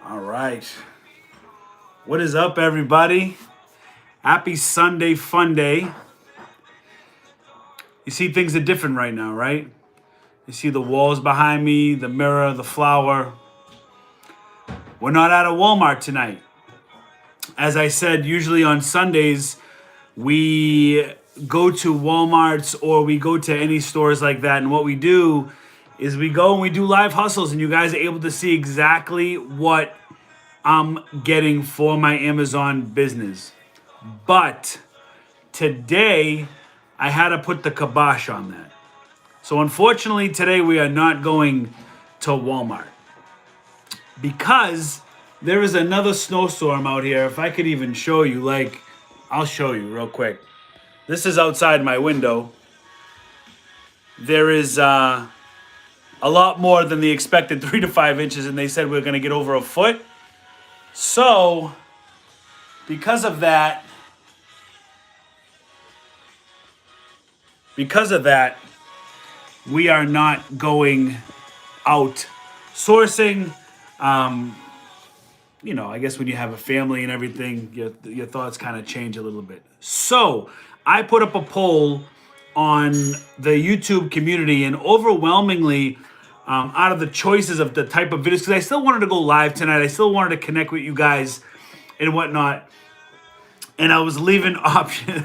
All right. What is up, everybody? Happy Sunday fun day. You see, things are different right now, right? You see the walls behind me, the mirror, the flower. We're not at a Walmart tonight. As I said, usually on Sundays, we go to Walmarts or we go to any stores like that. And what we do is we go and we do live hustles, and you guys are able to see exactly what I'm getting for my Amazon business. But today, I had to put the kibosh on that. So unfortunately, today we are not going to Walmart because there is another snowstorm out here. If I could even show you, I'll show you real quick. This is outside my window. There is a lot more than the expected 3 to 5 inches, and they said we're going to get over a foot. So, because of that, we are not going out sourcing. I guess when you have a family and everything, your thoughts kind of change a little bit. So I put up a poll on the YouTube community, and overwhelmingly, out of the choices of the type of videos, because I still wanted to go live tonight, I still wanted to connect with you guys and whatnot. And I was leaving option.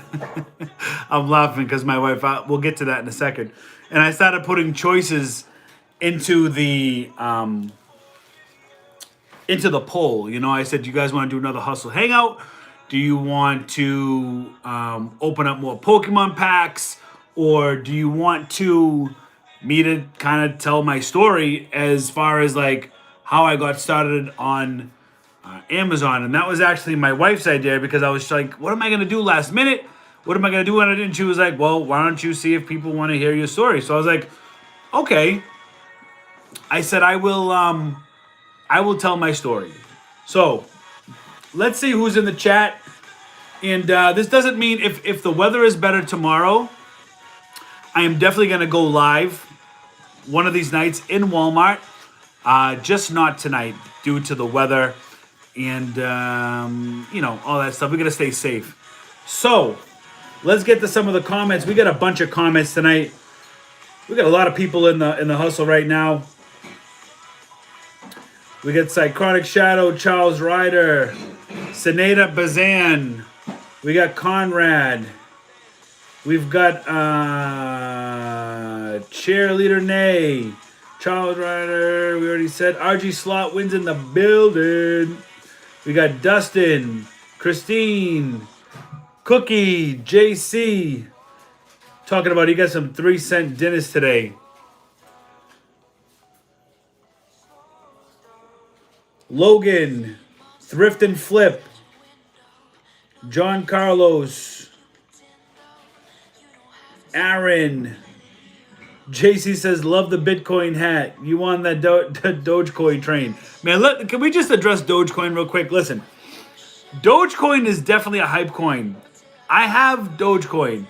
I'm laughing because my wife. We'll get to that in a second. And I started putting choices into the poll. You know, I said, "Do you guys want to do another hustle hangout? Do you want to open up more Pokemon packs, or do you want me to kind of tell my story as far as like how I got started on Amazon?" And that was actually my wife's idea, because I was like, what am I going to do last minute? What am I going to do when I didn't? She was like, well, why don't you see if people want to hear your story? So I was like, okay. I said, I will tell my story. So let's see who's in the chat. And this doesn't mean if the weather is better tomorrow, I am definitely going to go live one of these nights in Walmart. Just not tonight due to the weather and, all that stuff. We got to stay safe. So let's get to some of the comments. We got a bunch of comments tonight. We got a lot of people in the hustle right now. We got Psychotic Shadow, Charles Ryder, Seneda Bazan. We got Conrad. We've got Cheerleader Nay, Charles Ryder. We already said RG Slot wins in the building. We got Dustin, Christine, Cookie, JC. Talking about he got some 3-cent dinners today. Logan, Thrift and Flip, John Carlos, Aaron, JC says, love the Bitcoin hat. You on that Dogecoin train. Man, can we just address Dogecoin real quick? Listen, Dogecoin is definitely a hype coin. I have Dogecoin.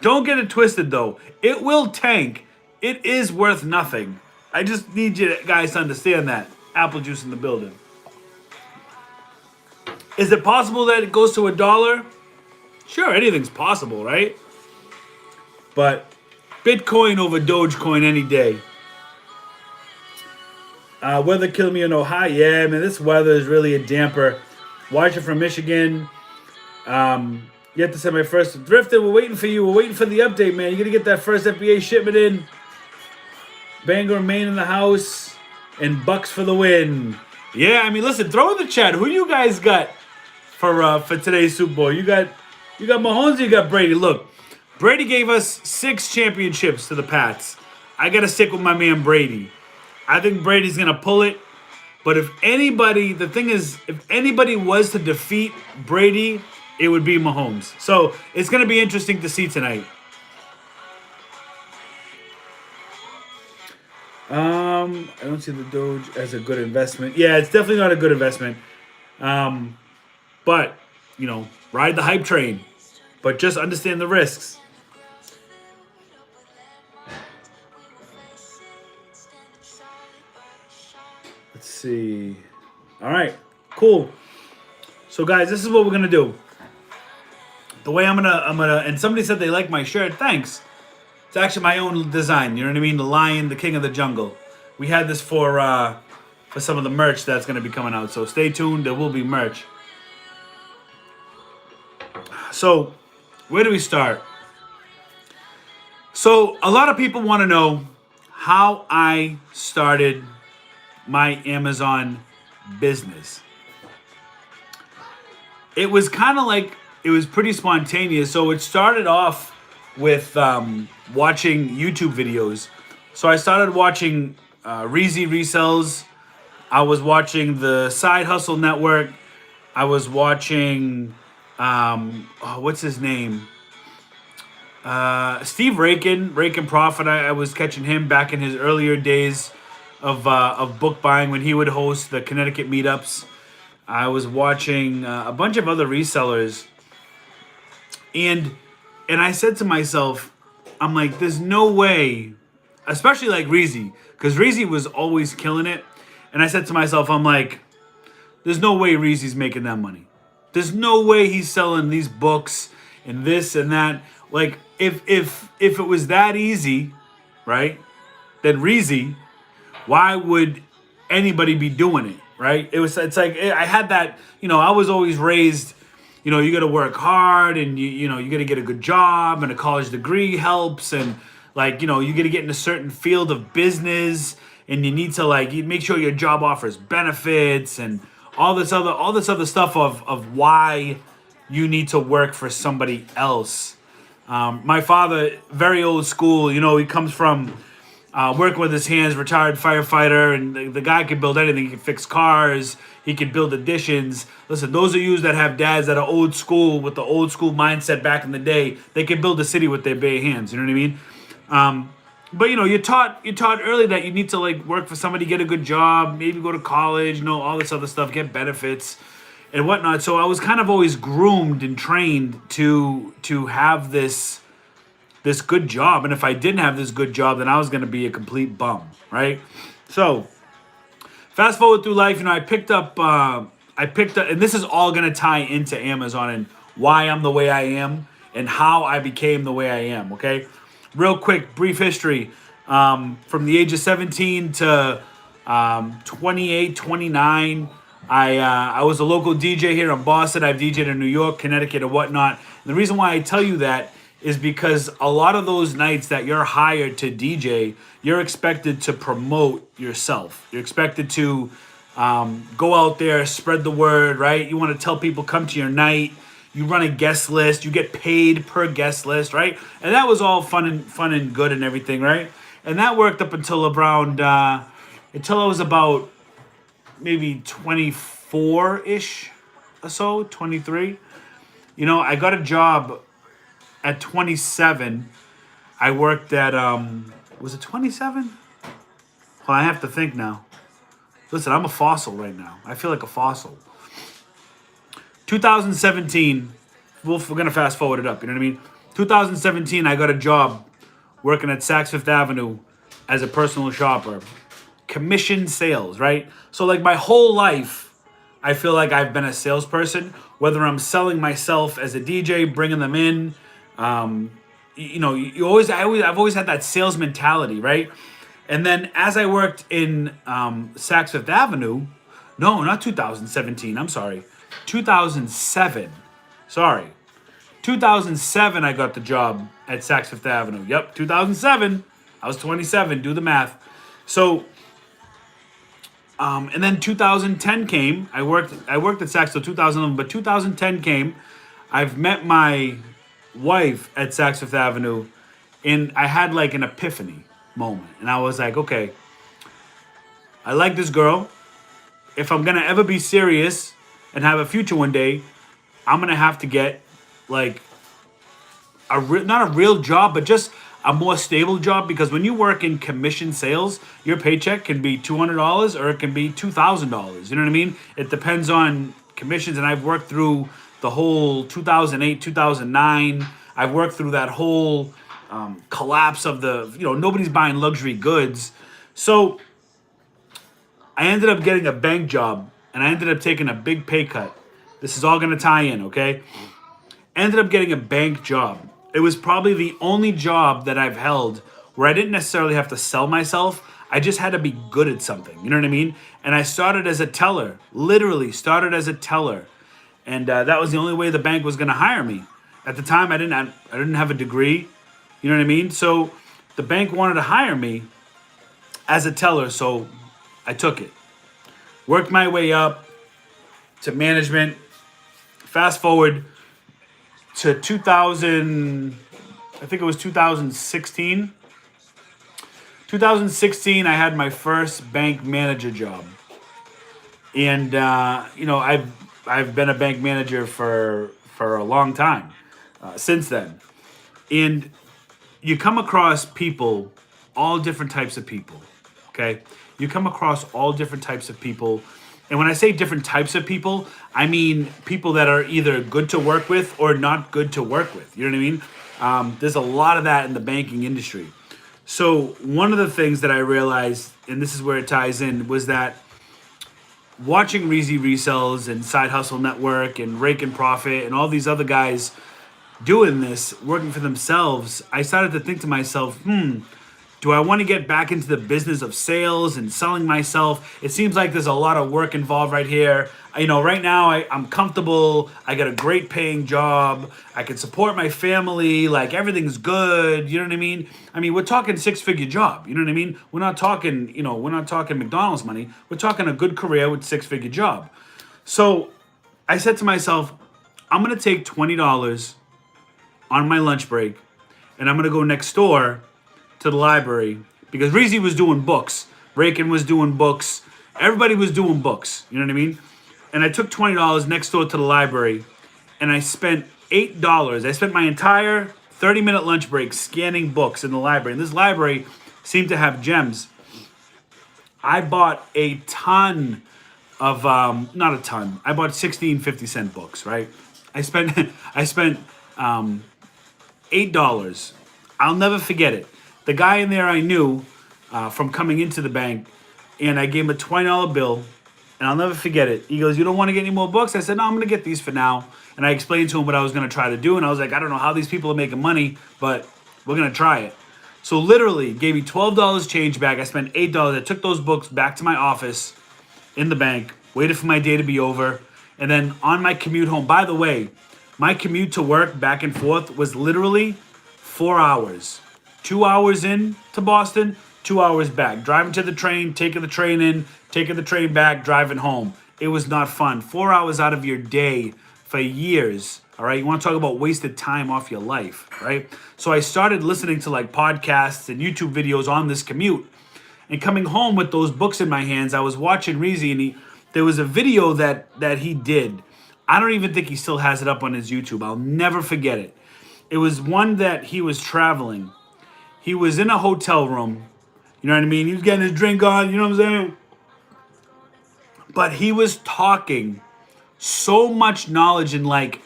Don't get it twisted, though. It will tank. It is worth nothing. I just need you guys to understand that. Apple juice in the building. Is it possible that it goes to $1? Sure, anything's possible, right? But Bitcoin over Dogecoin any day. Weather killing me in Ohio. Yeah, man, this weather is really a damper. Watching from Michigan. Yet to send my first thrifted. We're waiting for you. We're waiting for the update, man. You're going to get that first FBA shipment in. Bangor, Maine in the house. And Bucks for the win. Yeah, I mean, listen, throw in the chat. Who you guys got for today's Super Bowl? You got Mahomes or you got Brady? Look, Brady gave us 6 championships to the Pats. I got to stick with my man Brady. I think Brady's going to pull it. But if anybody was to defeat Brady, it would be Mahomes. So it's going to be interesting to see tonight. I don't see the Doge as a good investment. Yeah, it's definitely not a good investment. But, ride the hype train. But just understand the risks. Let's see. All right, cool. So guys, this is what we're gonna do. The way I'm gonna, and somebody said they like my shirt. Thanks. It's actually my own design. You know what I mean? The lion, the king of the jungle. We had this for some of the merch that's gonna be coming out. So stay tuned. There will be merch. So, where do we start? So, a lot of people want to know how I started my Amazon business. It was kind of like, it was pretty spontaneous. So, it started off with watching YouTube videos. So, I started watching Reezy Resells. I was watching the Side Hustle Network. I was watching, what's his name? Steve Rakin Profit. I was catching him back in his earlier days of book buying when he would host the Connecticut meetups. I was watching a bunch of other resellers, and I said to myself, I'm like, there's no way, especially like Reezy, because Reezy was always killing it. And I said to myself, I'm like, there's no way Reezy's making that money. There's no way he's selling these books and this and that. Like, if it was that easy, right, then Reezy, why would anybody be doing it, right? It's like, I had that, I was always raised, you got to work hard, and you got to get a good job, and a college degree helps, and like, you got to get in a certain field of business, and you need to like make sure your job offers benefits and all this other stuff of why you need to work for somebody else. My father, very old school, he comes from working with his hands, retired firefighter, and the guy can build anything. He can fix cars, he can build additions. Listen, those of you that have dads that are old school with the old school mindset back in the day, they can build a city with their bare hands. You know what I mean? But you're taught early that you need to like work for somebody, get a good job, maybe go to college, all this other stuff, get benefits and whatnot. So I was kind of always groomed and trained to have this good job. And if I didn't have this good job, then I was going to be a complete bum, right? So fast forward through life, I picked up, and this is all going to tie into Amazon and why I'm the way I am and how I became the way I am, okay? Real quick, brief history. From the age of 17 to 28, 29, I was a local DJ here in Boston. I've DJed in New York, Connecticut, and whatnot. And the reason why I tell you that is because a lot of those nights that you're hired to DJ, you're expected to promote yourself. You're expected to go out there, spread the word, right? You want to tell people, come to your night. You run a guest list. You get paid per guest list, right? And that was all fun and good and everything, right? And that worked up until around until I was about maybe 24-ish or so, 23. I got a job at 27. I worked at was it 27? Well, I have to think now. Listen, I'm a fossil right now. I feel like a fossil. 2017, we're going to fast forward it up, you know what I mean? 2017, I got a job working at Saks Fifth Avenue as a personal shopper. Commission sales, right? So like my whole life, I feel like I've been a salesperson, whether I'm selling myself as a DJ, bringing them in. I've always had that sales mentality, right? And then as I worked in Saks Fifth Avenue, no, not 2017, I'm sorry. 2007. Sorry. 2007, I got the job at Saks Fifth Avenue. Yep, 2007. I was 27. Do the math. So, and then 2010 came. I worked at Saks till 2011, but 2010 came. I've met my wife at Saks Fifth Avenue, and I had like an epiphany moment. And I was like, okay, I like this girl. If I'm going to ever be serious and have a future one day, I'm going to have to get like not a real job, but just a more stable job, because when you work in commission sales, your paycheck can be $200 or it can be $2,000. You know what I mean? It depends on commissions. And I've worked through the whole 2008, 2009. I've worked through that whole collapse of nobody's buying luxury goods. So I ended up getting a bank job and I ended up taking a big pay cut. This is all going to tie in, okay? Ended up getting a bank job. It was probably the only job that I've held where I didn't necessarily have to sell myself. I just had to be good at something. You know what I mean? And I started as a teller, literally started as a teller. And that was the only way the bank was going to hire me. At the time, I didn't have a degree. You know what I mean? So the bank wanted to hire me as a teller, so I took it. Worked my way up to management. Fast forward to 2000, I think it was 2016. 2016, I had my first bank manager job. And, I've been a bank manager for a long time since then. And you come across people, all different types of people, okay? You come across all different types of people. And when I say different types of people, I mean people that are either good to work with or not good to work with. You know what I mean? There's a lot of that in the banking industry. So one of the things that I realized, and this is where it ties in, was that watching Reezy Resells and Side Hustle Network and Rake and Profit and all these other guys doing this, working for themselves, I started to think to myself, do I want to get back into the business of sales and selling myself? It seems like there's a lot of work involved right here. Right now I'm comfortable. I got a great paying job. I can support my family. Like everything's good. You know what I mean? We're talking 6-figure job. You know what I mean? We're not talking McDonald's money. We're talking a good career with 6-figure job. So I said to myself, I'm going to take $20 on my lunch break and I'm going to go next door to the library because Reezy was doing books. Rakin was doing books. Everybody was doing books. You know what I mean? And I took $20 next door to the library and I spent $8. I spent my entire 30-minute lunch break scanning books in the library. And this library seemed to have gems. I bought a ton of, not a ton. I bought 16 50-cent books, right? I spent $8. I'll never forget it. The guy in there I knew from coming into the bank, and I gave him a $20 bill, and I'll never forget it. He goes, "You don't want to get any more books?" I said, "No, I'm going to get these for now." And I explained to him what I was going to try to do, and I was like, "I don't know how these people are making money, but we're going to try it." So literally gave me $12 change back. I spent $8. I took those books back to my office in the bank, waited for my day to be over, and then on my commute home, by the way, my commute to work back and forth was literally 4 hours. 2 hours in to Boston, 2 hours back. Driving to the train, taking the train in, taking the train back, driving home. It was not fun. 4 hours out of your day for years. All right. You want to talk about wasted time off your life, right? So I started listening to like podcasts and YouTube videos on this commute. And coming home with those books in my hands, I was watching Reezy and there was a video that he did. I don't even think he still has it up on his YouTube. I'll never forget it. It was one that he was traveling. He was in a hotel room. You know what I mean? He was getting his drink on. You know what I'm saying? But he was talking so much knowledge and it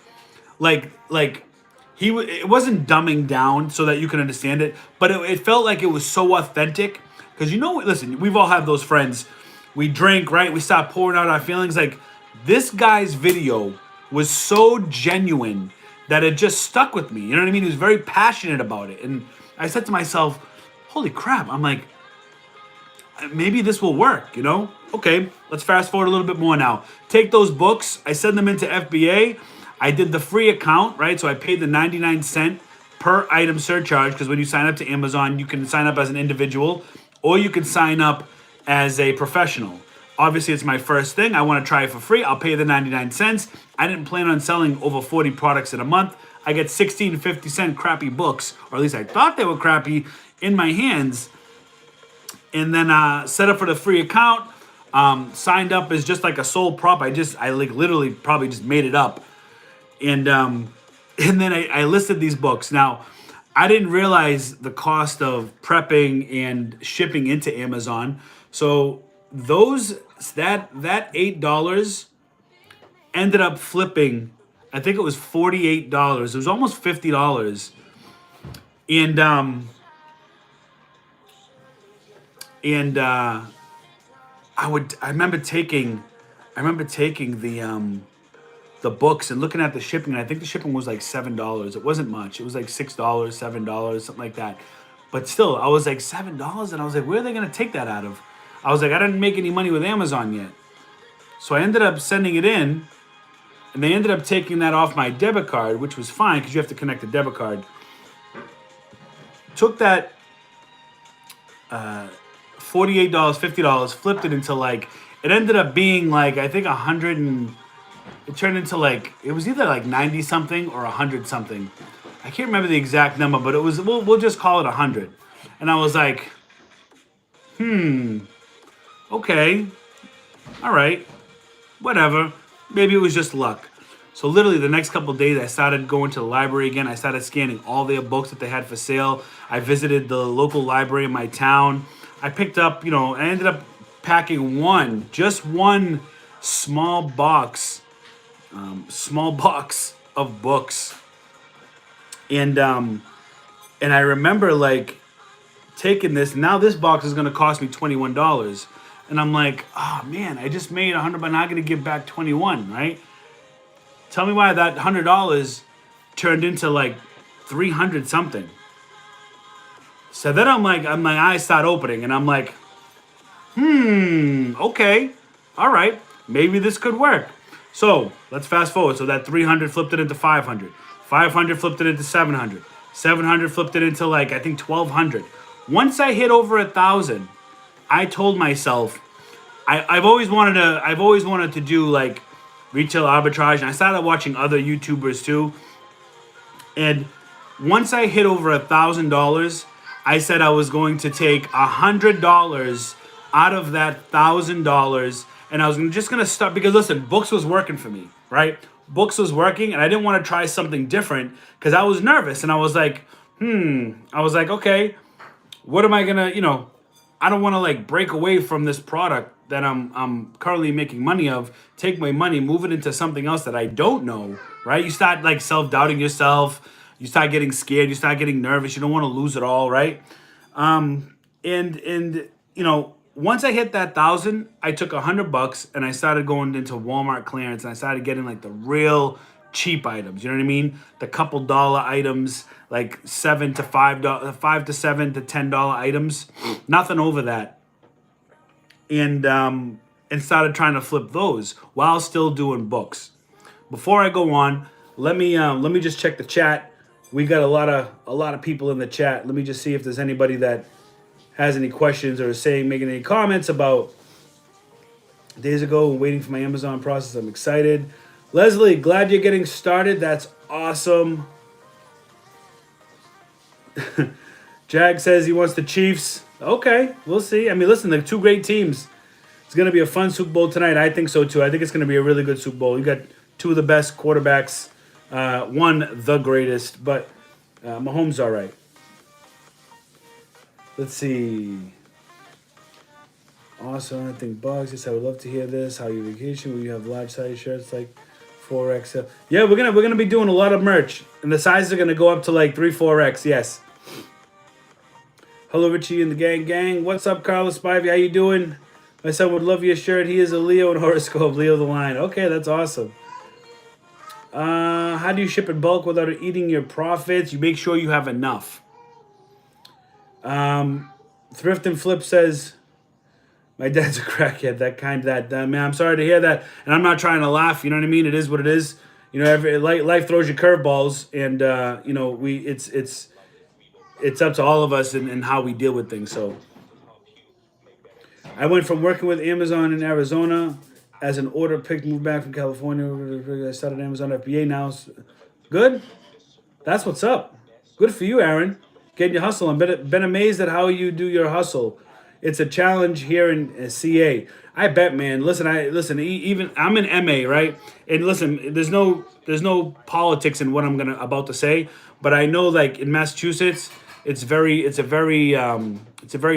wasn't dumbing down so that you can understand it, but it felt like it was so authentic. Because listen, we've all had those friends. We drink, right? We start pouring out our feelings. Like this guy's video was so genuine that it just stuck with me. You know what I mean? He was very passionate about it. And I said to myself, holy crap. I'm like, maybe this will work, you know? Okay, let's fast forward a little bit more now. Take those books. I send them into FBA. I did the free account, right? So I paid the 99-cent per item surcharge because when you sign up to Amazon, you can sign up as an individual or you can sign up as a professional. Obviously, it's my first thing. I want to try it for free. I'll pay the 99 cents. I didn't plan on selling over 40 products in a month. I get 16 50-cent crappy books, or at least I thought they were crappy, in my hands. And then set up for the free account. Signed up as just like a sole prop. I literally probably just made it up. And then I listed these books. Now, I didn't realize the cost of prepping and shipping into Amazon. So that $8 ended up flipping. I think it was $48. It was almost $50. And I remember taking I remember taking the books and looking at the shipping, and I think the shipping was like $7. It wasn't much. It was like $6, $7, something like that. But still, I was like $7, and I was like, where are they gonna take that out of? I was like, I didn't make any money with Amazon yet. So I ended up sending it in, and they ended up taking that off my debit card, which was fine because you have to connect a debit card. Took that $48, $50, flipped it into like, it ended up being like, I think 100 and, it turned into like, it was either like 90 something or 100 something. I can't remember the exact number, but it was, we'll just call it 100. And I was like, okay, all right, whatever. Maybe it was just luck. So literally the next couple of days, I started going to the library again. I started scanning all their books that they had for sale. I visited the local library in my town. I picked up, I ended up packing just one small box of books. And I remember like taking this. Now this box is gonna cost me $21. And I'm like, oh man, I just made 100, but not gonna give back 21, right? Tell me why that $100 turned into like 300 something. So then my eyes start opening, and I'm like, okay, all right, maybe this could work. So let's fast forward. So that 300 flipped it into 500. 500 flipped it into 700. 700 flipped it into like, I think 1,200. Once I hit over 1,000, I told myself, I've always wanted to do like retail arbitrage, and I started watching other YouTubers too. And once I hit over $1,000, I said I was going to take $100 out of that $1,000, and I was just gonna start, because listen, books was working for me, right? Books was working, and I didn't want to try something different because I was nervous, and I was like, okay, what am I gonna, I don't want to like break away from this product that I'm currently making money of, take my money, move it into something else that I don't know, right? You start like self-doubting yourself, you start getting scared, you start getting nervous, you don't want to lose it all, right? Once I hit that 1,000, I took $100 and I started going into Walmart clearance, and I started getting like the real cheap items. You know what I mean? The couple dollar items, like $7 to $5, $5 to $7 to $10 items, nothing over that. And started trying to flip those while still doing books. Before I go on, let me just check the chat. We got a lot of people in the chat. Let me just see if there's anybody that has any questions or is making any comments about days ago waiting for my Amazon process. I'm excited. Leslie, glad you're getting started. That's awesome. Jag says he wants the Chiefs. Okay, we'll see. I mean, listen, they're two great teams. It's going to be a fun Super Bowl tonight. I think so, too. I think it's going to be a really good Super Bowl. You got two of the best quarterbacks. One, the greatest, but Mahomes all right. Let's see. Awesome. I think Bugs. Yes, I would love to hear this. How your vacation? Will you have large size shirts like 4XL? Yeah, we're gonna be doing a lot of merch, and the sizes are gonna go up to like 3-4X. Yes. Hello, Richie and the gang. What's up, Carlos Spivey? How you doing? My son would love your shirt. He is a Leo in horoscope. Leo the Lion. Okay, that's awesome. How do you ship in bulk without eating your profits? You make sure you have enough. Thrift and Flip says, my dad's a crackhead. Man, I'm sorry to hear that. And I'm not trying to laugh. You know what I mean? It is what it is. Life throws you curveballs, and it's up to all of us and how we deal with things. So I went from working with Amazon in Arizona as an order pick, moved back from California. I started Amazon FBA now. Good. That's what's up. Good for you, Aaron. Getting your hustle. I've been amazed at how you do your hustle. It's a challenge here in CA. I bet, man. Even I'm in MA, right? And listen, there's no politics in what I'm about to say, but I know like in Massachusetts, it's a very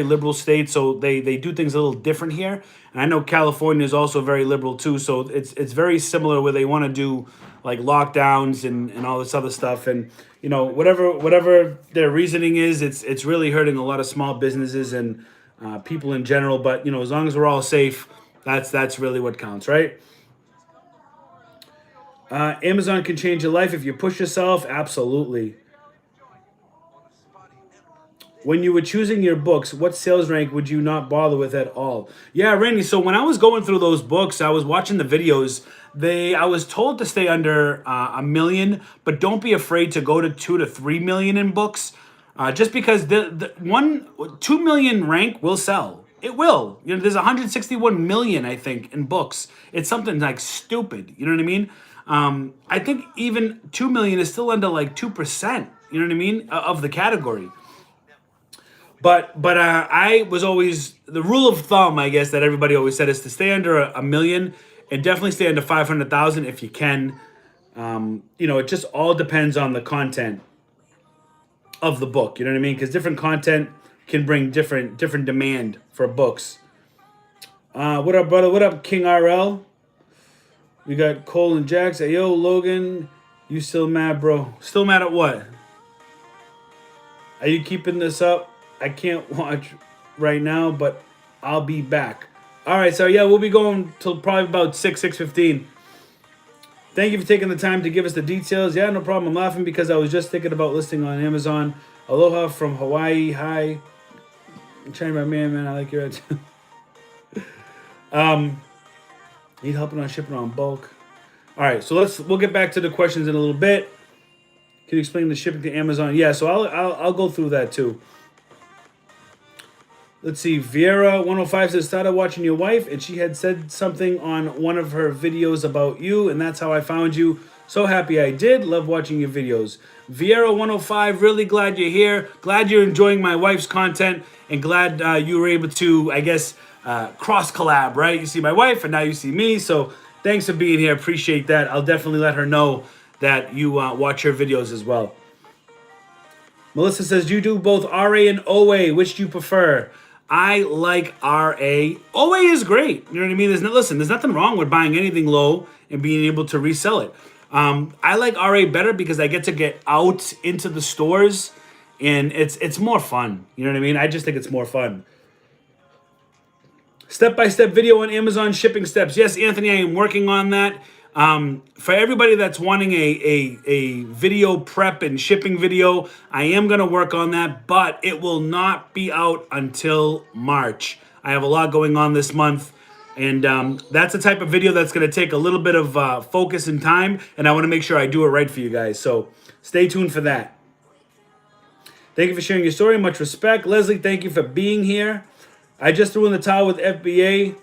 liberal state, so they do things a little different here. And I know California is also very liberal too, so it's very similar where they want to do like lockdowns and all this other stuff, and whatever their reasoning is, it's really hurting a lot of small businesses and people in general. But as long as we're all safe, That's really what counts, right? Amazon can change your life if you push yourself. Absolutely. When you were choosing your books, what sales rank would you not bother with at all? Yeah, Randy. So when I was going through those books, I was watching the videos. I was told to stay under a million, but don't be afraid to go to 2 to 3 million in books, just because the 2 million rank will sell. It will. You know, there's 161 million, I think, in books. It's something like stupid. You know what I mean? I think even 2 million is still under like 2%. You know what I mean, of the category. But I was always the rule of thumb, I guess, that everybody always said is to stay under a million and definitely stay under 500,000 if you can. You know, it just all depends on the content of the book. You know what I mean? Because different content can bring different demand for books. What up, brother? What up, King RL? We got Cole and Jax. Hey, yo, Logan, you still mad, bro? Still mad at what? Are you keeping this up? I can't watch right now, but I'll be back. All right, so yeah, we'll be going till probably about 6:15. Thank you for taking the time to give us the details. Yeah, no problem. I'm laughing because I was just thinking about listing on Amazon. Aloha from Hawaii. Hi. I'm trying my man. I like your attitude. Need help on shipping on bulk. All right, so we'll get back to the questions in a little bit. Can you explain the shipping to Amazon? Yeah, so I'll go through that too. Let's see. Vieira 105 says, started watching your wife, and she had said something on one of her videos about you, and that's how I found you. So happy I did. Love watching your videos. Vieira 105, really glad you're here. Glad you're enjoying my wife's content, and glad you were able to, I guess, cross collab, right? You see my wife, and now you see me. So thanks for being here. Appreciate that. I'll definitely let her know that you watch her videos as well. Melissa says, you do both RA and OA. Which do you prefer? I like RA. OA is great. You know what I mean? There's nothing wrong with buying anything low and being able to resell it. I like RA better because I get to get out into the stores and it's more fun. You know what I mean? I just think it's more fun. Step-by-step video on Amazon shipping steps. Yes, Anthony, I am working on that. For everybody that's wanting a video prep and shipping video, I am going to work on that, but it will not be out until March. I have a lot going on this month, and that's the type of video that's going to take a little bit of focus and time, and I want to make sure I do it right for you guys. So stay tuned for that. Thank you for sharing your story. Much respect. Leslie, thank you for being here. I just threw in the towel with FBA.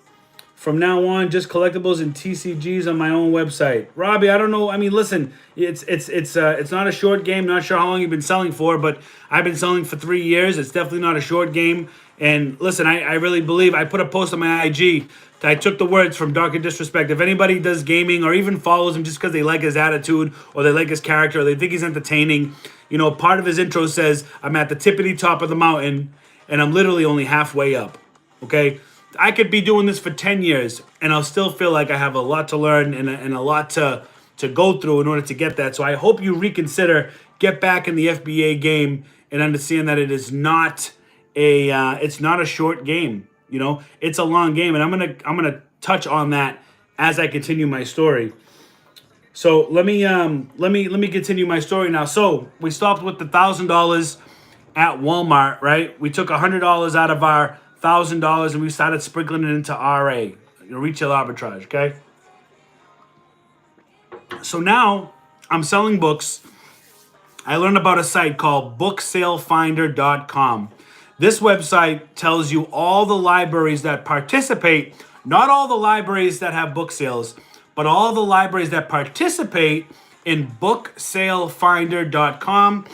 From now on, just collectibles and TCGs on my own website. Robbie, I don't know. I mean, listen, it's not a short game. Not sure how long you've been selling for, but I've been selling for 3 years. It's definitely not a short game. And listen, I really believe, I put a post on my IG. I took the words from Dark and Disrespect. If anybody does gaming or even follows him just because they like his attitude or they like his character or they think he's entertaining, you know, part of his intro says, I'm at the tippity top of the mountain and I'm literally only halfway up. Okay? I could be doing this for 10 years and I'll still feel like I have a lot to learn and a lot to go through in order to get that. So I hope you reconsider, get back in the FBA game and understand that it is not it's not a short game. You know, it's a long game, and I'm gonna touch on that as I continue my story. So let me continue my story now. So we stopped with the $1,000 at Walmart, right? We took $100 out of our $1,000 and we started sprinkling it into RA, you know, retail arbitrage. Okay. So now I'm selling books. I learned about a site called booksalefinder.com. This website tells you all the libraries that participate, not all the libraries that have book sales, but all the libraries that participate in booksalefinder.com.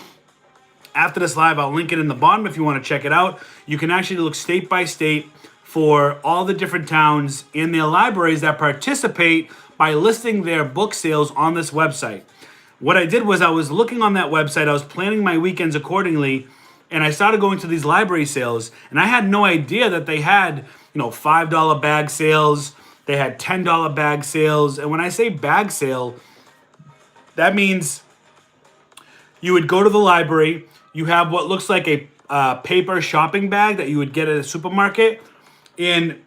After this live, I'll link it in the bottom if you want to check it out. You can actually look state by state for all the different towns in their libraries that participate by listing their book sales on this website. What I did was I was looking on that website, I was planning my weekends accordingly, and I started going to these library sales, and I had no idea that they had, you know, $5 bag sales, they had $10 bag sales, and when I say bag sale, that means you would go to the library, you have what looks like a paper shopping bag that you would get at a supermarket, and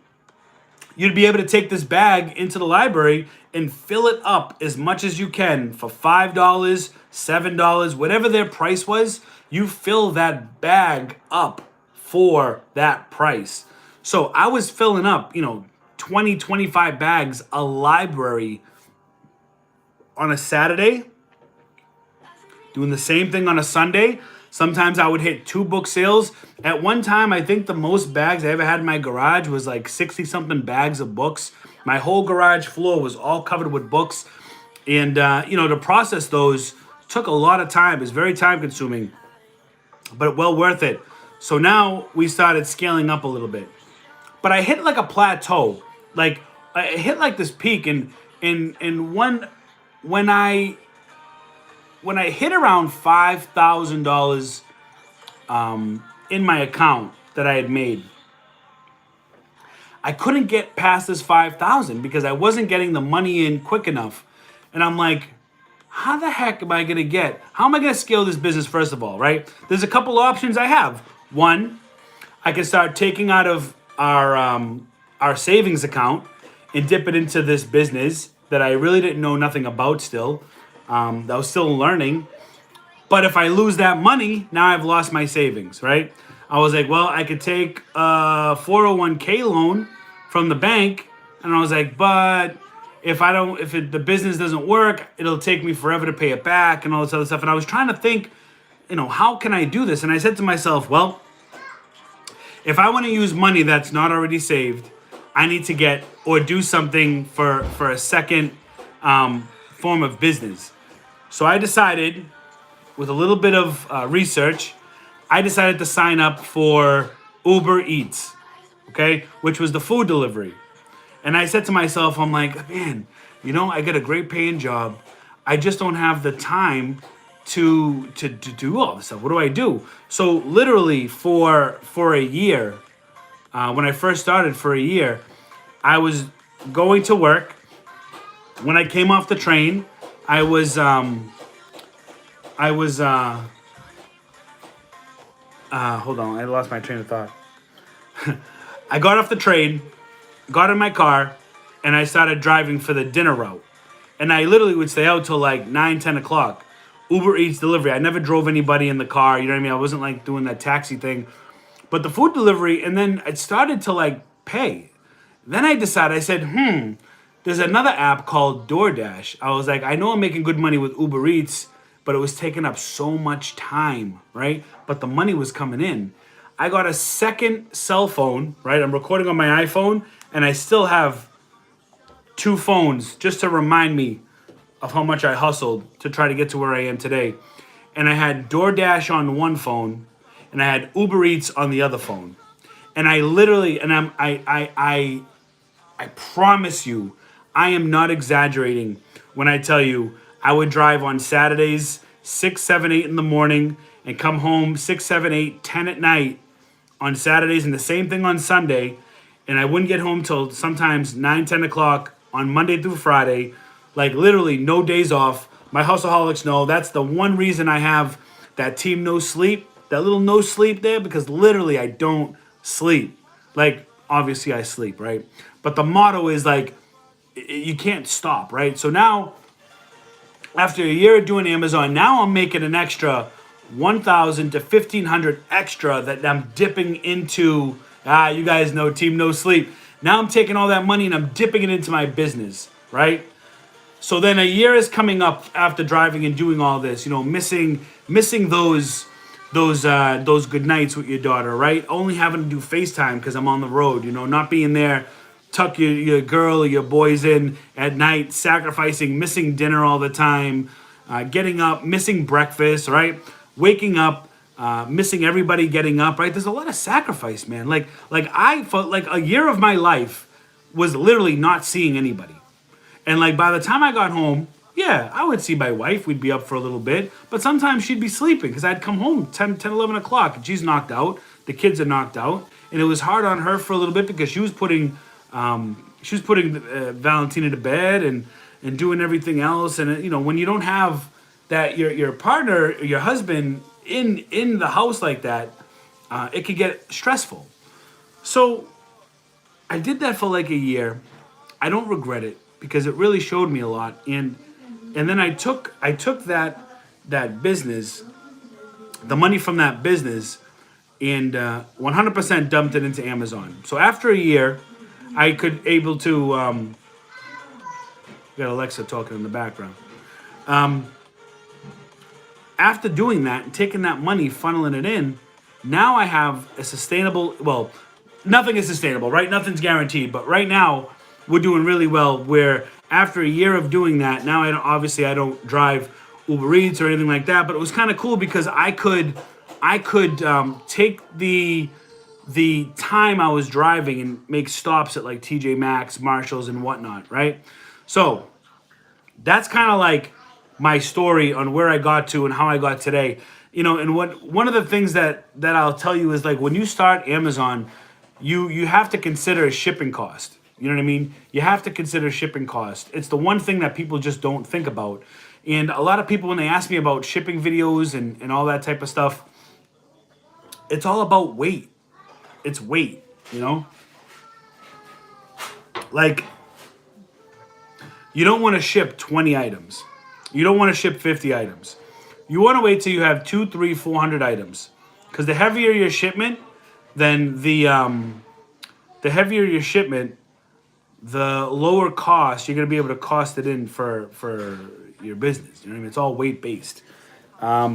you'd be able to take this bag into the library and fill it up as much as you can for $5, $7, whatever their price was. You fill that bag up for that price. So I was filling up, 20, 25 bags a library on a Saturday, doing the same thing on a Sunday. Sometimes I would hit 2 book sales. At one time, I think the most bags I ever had in my garage was like 60 something bags of books. My whole garage floor was all covered with books. And, to process those took a lot of time. It was very time consuming, but well worth it. So now we started scaling up a little bit. But I hit like a plateau. Like I hit like this peak, and when I hit around $5,000 in my account that I had made, I couldn't get past this 5,000 because I wasn't getting the money in quick enough. And I'm like, how the heck am I gonna get? How am I gonna scale this business first of all, right? There's a couple options I have. One, I can start taking out of our savings account and dip it into this business that I really didn't know nothing about still. That I was still learning. But if I lose that money, now I've lost my savings, right? I was like, well, I could take a 401k loan from the bank. And I was like, but if the business doesn't work, it'll take me forever to pay it back and all this other stuff. And I was trying to think, how can I do this? And I said to myself, well, if I want to use money that's not already saved, I need to get or do something for a second form of business. So I decided, with a little bit of research, I decided to sign up for Uber Eats, okay, which was the food delivery. And I said to myself, I'm like, man, I get a great paying job. I just don't have the time to do all this stuff. What do I do? So literally for a year, when I first started, for a year, I was going to work. When I came off the train, I was hold on, I lost my train of thought. I got off the train, got in my car, and I started driving for the dinner route. And I literally would stay out till like 9, 10 o'clock. Uber Eats delivery. I never drove anybody in the car. You know what I mean? I wasn't like doing that taxi thing. But the food delivery, and then it started to like pay. Then I decided, I said, there's another app called DoorDash. I was like, I know I'm making good money with Uber Eats, but it was taking up so much time, right? But the money was coming in. I got a second cell phone, right? I'm recording on my iPhone, and I still have 2 phones just to remind me of how much I hustled to try to get to where I am today. And I had DoorDash on one phone, and I had Uber Eats on the other phone. And I literally, and I promise you, I am not exaggerating when I tell you I would drive on Saturdays 6, 7, 8 in the morning and come home 6, 7, 8, 10 at night on Saturdays, and the same thing on Sunday. And I wouldn't get home till sometimes 9, 10 o'clock on Monday through Friday. Like literally no days off. My hustleaholics know that's the one reason I have that team no sleep, that little no sleep there, because literally I don't sleep. Like obviously I sleep, right? But the motto is like, you can't stop, right? So now, after a year of doing Amazon, now I'm making an extra 1,000 to 1,500 extra that I'm dipping into. You guys know Team No Sleep. Now I'm taking all that money and I'm dipping it into my business, right? So then a year is coming up after driving and doing all this, missing those good nights with your daughter, right? Only having to do FaceTime because I'm on the road, not being there, tuck your girl or your boys in at night, sacrificing, missing dinner all the time, getting up, missing breakfast, right? Waking up, missing everybody getting up, right? There's a lot of sacrifice, man. Like I felt like a year of my life was literally not seeing anybody. And like by the time I got home, yeah, I would see my wife. We'd be up for a little bit. But sometimes she'd be sleeping because I'd come home 10, 11 o'clock. And she's knocked out. The kids are knocked out. And it was hard on her for a little bit because she was putting Valentina to bed and doing everything else. And, when you don't have that, your partner, your husband in the house like that, it could get stressful. So I did that for like a year. I don't regret it because it really showed me a lot. And then I took that business, the money from that business, and 100% dumped it into Amazon. So after a year, I could able to got Alexa talking in the background. After doing that and taking that money, funneling it in, now I have a sustainable. Well, nothing is sustainable, right? Nothing's guaranteed. But right now, we're doing really well. Where after a year of doing that, now I don't drive Uber Eats or anything like that. But it was kind of cool because I could take the time I was driving and make stops at like TJ Maxx, Marshalls, and whatnot, right? So that's kind of like my story on where I got to and how I got today. And one of the things that I'll tell you is, like, when you start Amazon, you have to consider shipping cost. You know what I mean? You have to consider shipping cost. It's the one thing that people just don't think about. And a lot of people, when they ask me about shipping videos and all that type of stuff, it's all about weight. It's weight, Like, you don't want to ship 20 items. You don't want to ship 50 items. You want to wait till you have 200, 300, 400 items. Because the heavier your shipment, then the heavier your shipment, the lower cost you're going to be able to cost it in for your business. You know what I mean? It's all weight based. Let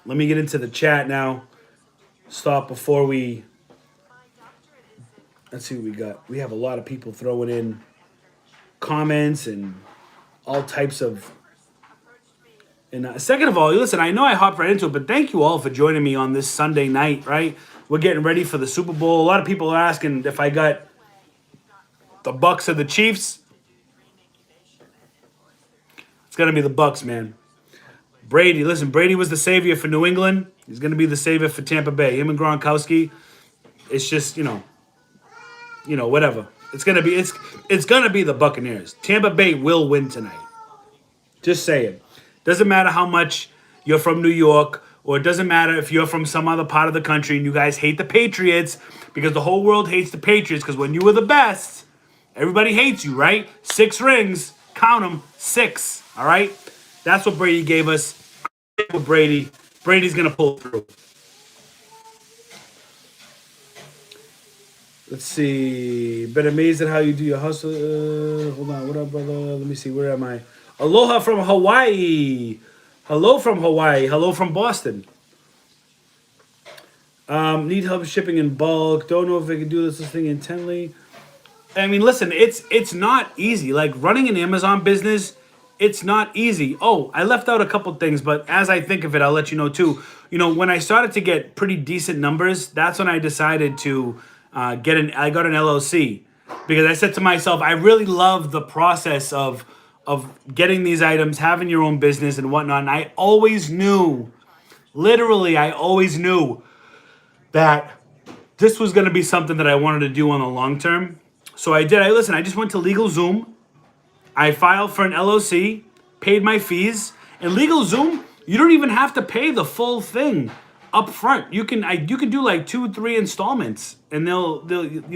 me get into the chat now. Stop before we. Let's see what we got. We have a lot of people throwing in comments and all types of. And second of all, listen, I know I hopped right into it, but thank you all for joining me on this Sunday night, right? We're getting ready for the Super Bowl. A lot of people are asking if I got the Bucks or the Chiefs. It's going to be the Bucks, man. Brady, listen, Brady was the savior for New England. He's going to be the savior for Tampa Bay. Him and Gronkowski, it's just, whatever. It's going to be the Buccaneers. Tampa Bay will win tonight. Just saying. Doesn't matter how much you're from New York, or it doesn't matter if you're from some other part of the country and you guys hate the Patriots, because the whole world hates the Patriots, because when you were the best, everybody hates you, right? 6 rings. Count them. 6. All right? That's what Brady gave us. Brady's going to pull through. Let's see. Been amazed at how you do your hustle. Hold on. What up, brother? Let me see. Where am I? Aloha from Hawaii. Hello from Hawaii. Hello from Boston. Need help shipping in bulk. Don't know if I can do this thing intently. I mean, listen, it's not easy. Like, running an Amazon business, it's not easy. Oh, I left out a couple things, but as I think of it, I'll let you know too. When I started to get pretty decent numbers, that's when I decided to I got an LLC, because I said to myself, I really love the process of getting these items, having your own business and whatnot. And I always knew, literally, that this was going to be something that I wanted to do on the long term. So I did. I just went to LegalZoom. I filed for an LLC, paid my fees. And LegalZoom, you don't even have to pay the full thing up front. You can do like 2-3 installments, and you'll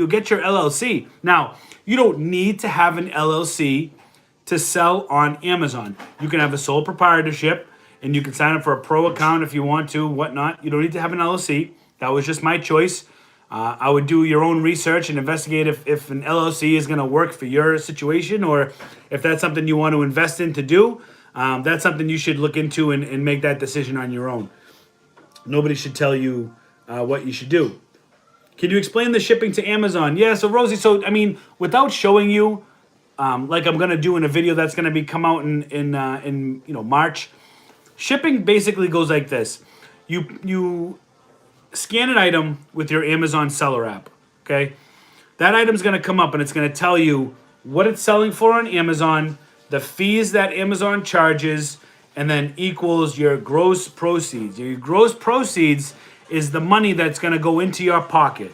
get your LLC. Now, you don't need to have an LLC to sell on Amazon. You can have a sole proprietorship, and you can sign up for a pro account if you want to, whatnot. You don't need to have an LLC. That was just my choice. I would do your own research and investigate if an LLC is going to work for your situation, or if that's something you want to invest in to do. That's something you should look into and make that decision on your own. Nobody should tell you what you should do. Can you explain the shipping to Amazon? Yeah, so Rosie, without showing you, like I'm gonna do in a video that's gonna come out in March. Shipping basically goes like this: you scan an item with your Amazon seller app. Okay, that item's gonna come up and it's gonna tell you what it's selling for on Amazon, the fees that Amazon charges, and then equals your gross proceeds. Your gross proceeds is the money that's gonna go into your pocket.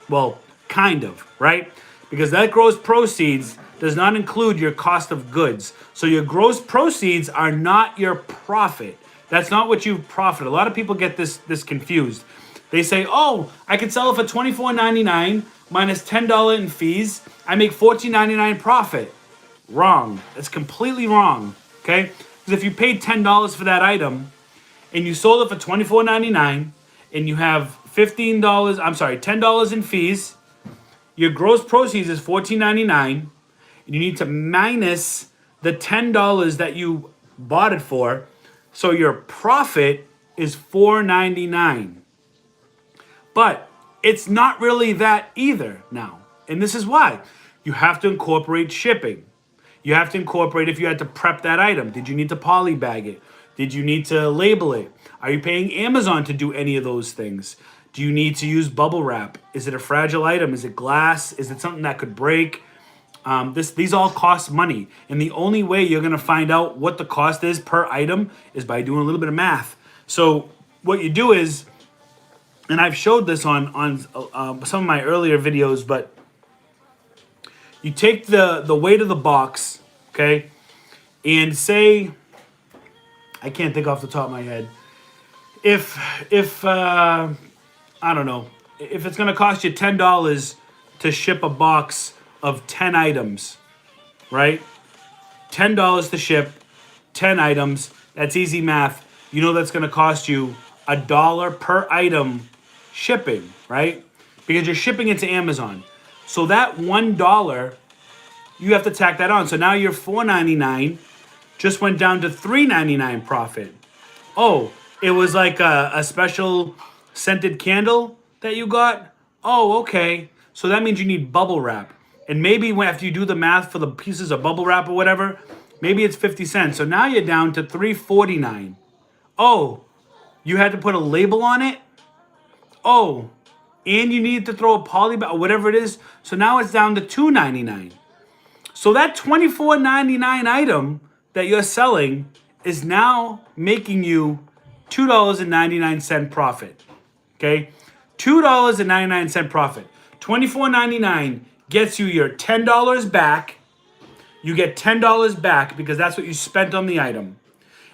Well, kind of, right? Because that gross proceeds does not include your cost of goods. So your gross proceeds are not your profit. That's not what you profit. A lot of people get this confused. They say, oh, I can sell it for $24.99, minus $10 in fees, I make $14.99 profit. Wrong. That's completely wrong. Okay? Because if you paid $10 for that item and you sold it for $24.99 and you have $10 in fees, your gross proceeds is $14.99, and you need to minus the $10 that you bought it for, so your profit is $4.99. But it's not really that either now. And this is why. You have to incorporate shipping. You have to incorporate if you had to prep that item. Did you need to poly bag it? Did you need to label it? Are you paying Amazon to do any of those things? Do you need to use bubble wrap? Is it a fragile item? Is it glass? Is it something that could break? These all cost money. And the only way you're going to find out what the cost is per item is by doing a little bit of math. So what you do is, and I've showed this on some of my earlier videos, but you take the weight of the box, okay, and say, I can't think off the top of my head, if I don't know, if it's going to cost you $10 to ship a box of 10 items, right? $10 to ship 10 items. That's easy math. You know that's going to cost you $1 per item shipping, right? Because you're shipping it to Amazon. So that $1, you have to tack that on. So now your $4.99 just went down to $3.99 profit. Oh, it was like a special scented candle that you got? Oh, okay. So that means you need bubble wrap. And maybe after you do the math for the pieces of bubble wrap or whatever, maybe it's 50 cents. So now you're down to $3.49. Oh, you had to put a label on it? Oh, and you need to throw a poly bag or whatever it is. So now it's down to $2.99. So that $24.99 item that you're selling is now making you $2.99 profit. Okay? $2.99 profit. $24.99 gets you your $10 back. You get $10 back because that's what you spent on the item.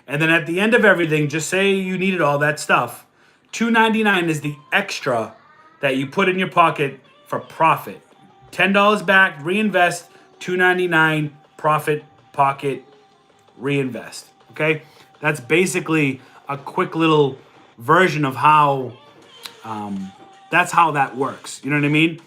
And then at the end of everything, just say you needed all that stuff. $2.99 is the extra that you put in your pocket for profit. $10 back, reinvest, $2.99 profit, pocket, reinvest. Okay? That's basically a quick little version of how that's how that works. You know what I mean?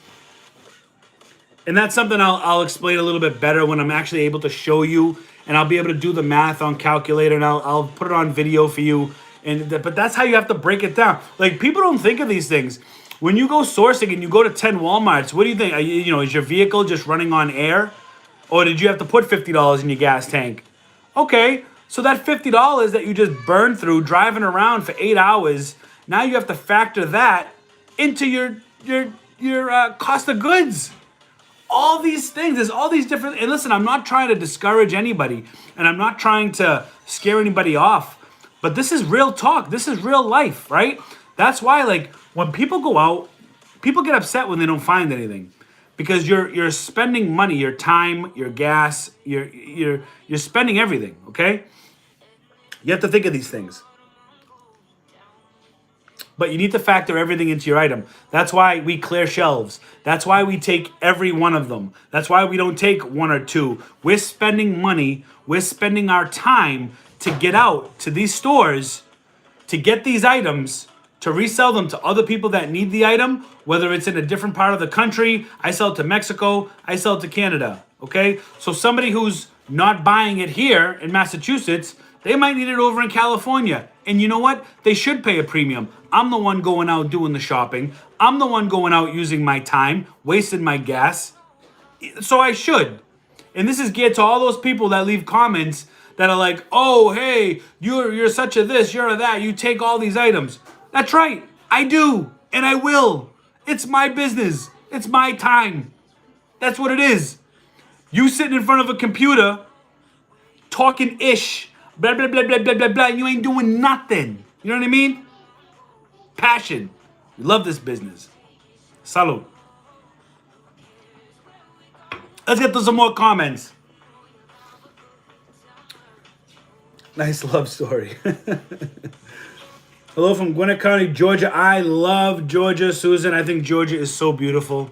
And that's something I'll explain a little bit better when I'm actually able to show you, and I'll be able to do the math on calculator, and I'll put it on video for you. But that's how you have to break it down. Like, people don't think of these things. When you go sourcing and you go to 10 Walmarts, what do you think? Is your vehicle just running on air? Or did you have to put $50 in your gas tank? Okay, so that $50 that you just burned through driving around for 8 hours, now you have to factor that into your cost of goods. All these things, there's all these different, and listen, I'm not trying to discourage anybody, and I'm not trying to scare anybody off, but this is real talk. This is real life, right? That's why, like, when people go out, people get upset when they don't find anything, because you're spending money, your time, your gas, you're spending everything, okay? You have to think of these things. But you need to factor everything into your item. That's why we clear shelves. That's why we take every one of them. That's why we don't take one or two. We're spending money. We're spending our time to get out to these stores, to get these items, to resell them to other people that need the item, whether it's in a different part of the country. I sell it to Mexico. I sell it to Canada. Okay? So somebody who's not buying it here in Massachusetts, they might need it over in California. And you know what? They should pay a premium. I'm the one going out doing the shopping. I'm the one going out using my time, wasting my gas. So I should. And this is geared to all those people that leave comments that are like, oh, hey, you're such a this, you're a that. You take all these items. That's right. I do. And I will. It's my business. It's my time. That's what it is. You sitting in front of a computer talking ish. Blah, blah, blah, blah, blah, blah, blah. You ain't doing nothing. You know what I mean? Passion. We love this business. Salud. Let's get to some more comments. Nice love story. Hello from Gwinnett County, Georgia. I love Georgia, Susan. I think Georgia is so beautiful.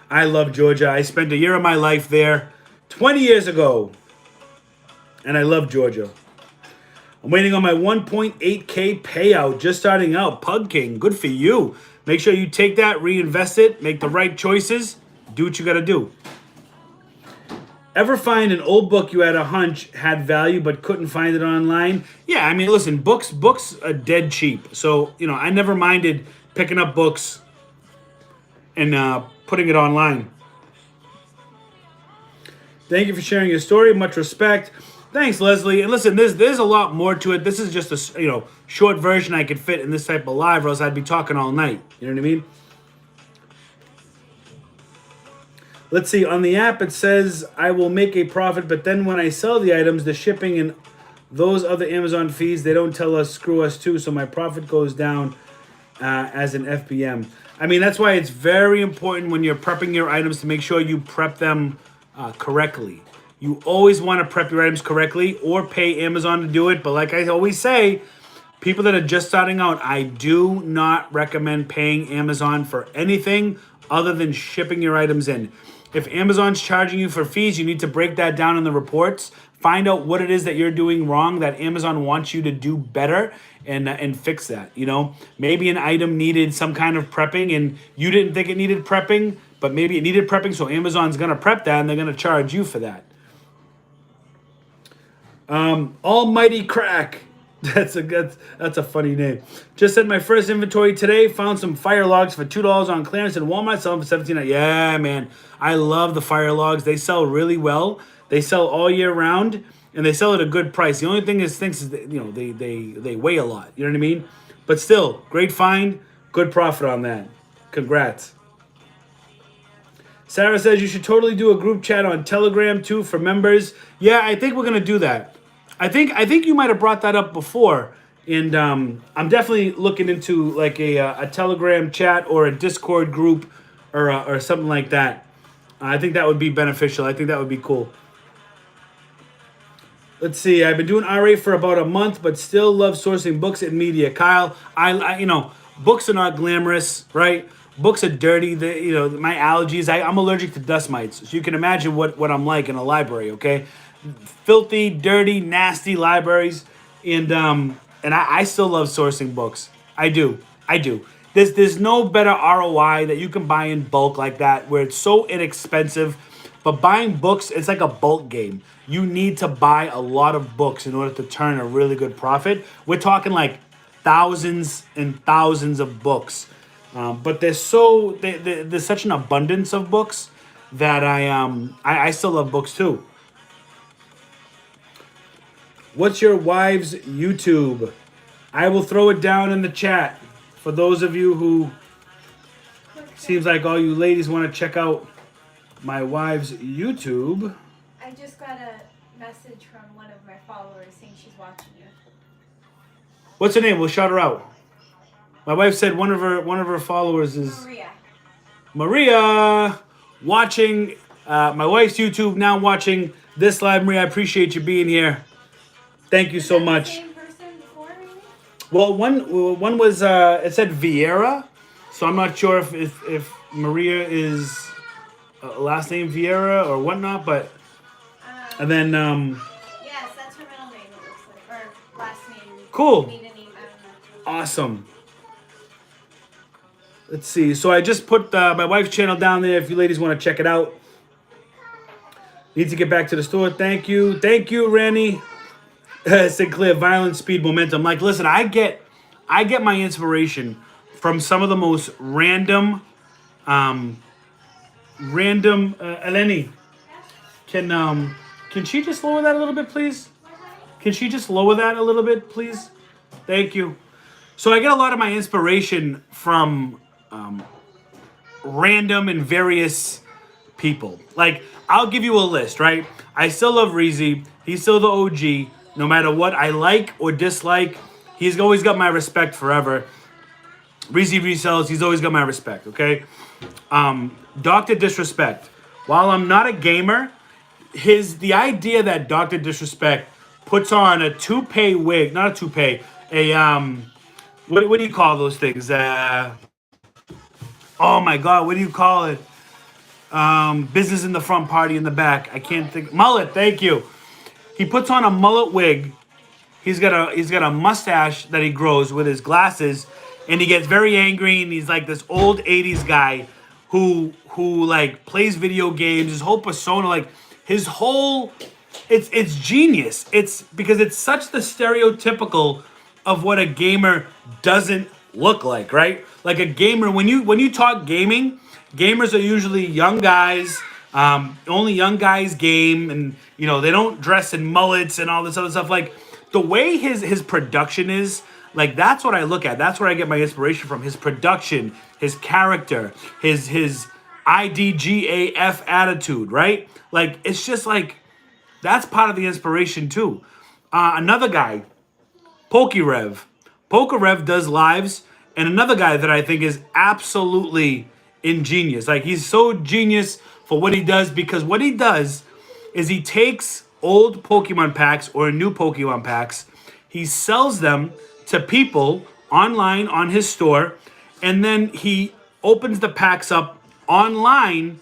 I love Georgia. I spent a year of my life there 20 years ago, and I love Georgia. I'm waiting on my 1.8K payout, just starting out. Pug King, good for you. Make sure you take that, reinvest it, make the right choices, do what you got to do. Ever find an old book you had a hunch had value but couldn't find it online? Yeah, I mean, listen, books are dead cheap. So, I never minded picking up books and putting it online. Thank you for sharing your story. Much respect. Thanks, Leslie. And listen, there's a lot more to it. This is just a short version I could fit in this type of live, or else I'd be talking all night. You know what I mean? Let's see. On the app, it says I will make a profit, but then when I sell the items, the shipping and those other Amazon fees, they don't tell us screw us too, so my profit goes down as an FBM. I mean, that's why it's very important when you're prepping your items to make sure you prep them correctly. You always want to prep your items correctly or pay Amazon to do it. But like I always say, people that are just starting out, I do not recommend paying Amazon for anything other than shipping your items in. If Amazon's charging you for fees, you need to break that down in the reports. Find out what it is that you're doing wrong that Amazon wants you to do better and fix that. Maybe an item needed some kind of prepping and you didn't think it needed prepping, but maybe it needed prepping, so Amazon's going to prep that and they're going to charge you for that. Almighty Crack. That's a funny name. Just sent my first inventory today. Found some fire logs for $2 on clearance in Walmart. Sell them for $17. Yeah, man. I love the fire logs. They sell really well. They sell all year round, and they sell at a good price. The only thing is that, they weigh a lot. You know what I mean? But still, great find. Good profit on that. Congrats. Sarah says you should totally do a group chat on Telegram too for members. Yeah, I think we're gonna do that. I think you might have brought that up before, and I'm definitely looking into like a Telegram chat or a Discord group or something like that. I think that would be beneficial. I think that would be cool. Let's see. I've been doing RA for about a month, but still love sourcing books and media. Kyle, I books are not glamorous, right? Books are dirty. My allergies. I'm allergic to dust mites, so you can imagine what I'm like in a library. Okay. Filthy, dirty, nasty libraries, and I still love sourcing books. I do. There's no better ROI that you can buy in bulk like that, where it's so inexpensive. But buying books, it's like a bulk game. You need to buy a lot of books in order to turn a really good profit. We're talking like thousands and thousands of books, but there's such an abundance of books that I still love books too. What's your wife's YouTube? I will throw it down in the chat for those of you who seems like all you ladies want to check out my wife's YouTube. I just got a message from one of my followers saying she's watching you. What's her name? We'll shout her out. My wife said one of her followers is Maria watching my wife's YouTube now, watching this live. Maria, I appreciate you being here. Thank you so much. Same person before, maybe? Well, one was it said Vieira, so I'm not sure if Maria is last name Vieira or whatnot, but and then yes, that's her middle name. It looks like, or last name. Cool. Maiden name, I don't know. Awesome. Let's see. So I just put my wife's channel down there if you ladies want to check it out. Need to get back to the store. Thank you, Randy. Sinclair, violence, speed, momentum. Like, listen, I get my inspiration from some of the most random. Eleni, can she just lower that a little bit, please? Can she just lower that a little bit, please? Thank you. So I get a lot of my inspiration from random and various people. Like, I'll give you a list, right? I still love Reezy. He's still the OG. No matter what I like or dislike, he's always got my respect forever. Reezy resells, he's always got my respect, okay? Dr. Disrespect. While I'm not a gamer, the idea that Dr. Disrespect puts on a toupee wig, not a toupee, what do you call those things? Oh my God, what do you call it? Business in the front, party in the back. I can't think. Mullet. Thank you. He puts on a mullet wig. He's got a mustache that he grows with his glasses, and he gets very angry. And he's like this old '80s guy who like plays video games. His whole persona, like his whole, it's genius. It's because it's such the stereotypical of what a gamer doesn't look like, right? Like a gamer, when you talk gaming, gamers are usually young guys. Only young guys game, and they don't dress in mullets and all this other stuff. Like the way his production is, like that's what I look at. That's where I get my inspiration from. His production, his character, his IDGAF attitude, right? Like it's just like that's part of the inspiration too. Another guy, Pokerev. Pokerev does lives, and another guy that I think is absolutely ingenious. Like he's so genius for what he does, because what he does is he takes old Pokemon packs or new Pokemon packs, he sells them to people online on his store, and then he opens the packs up online.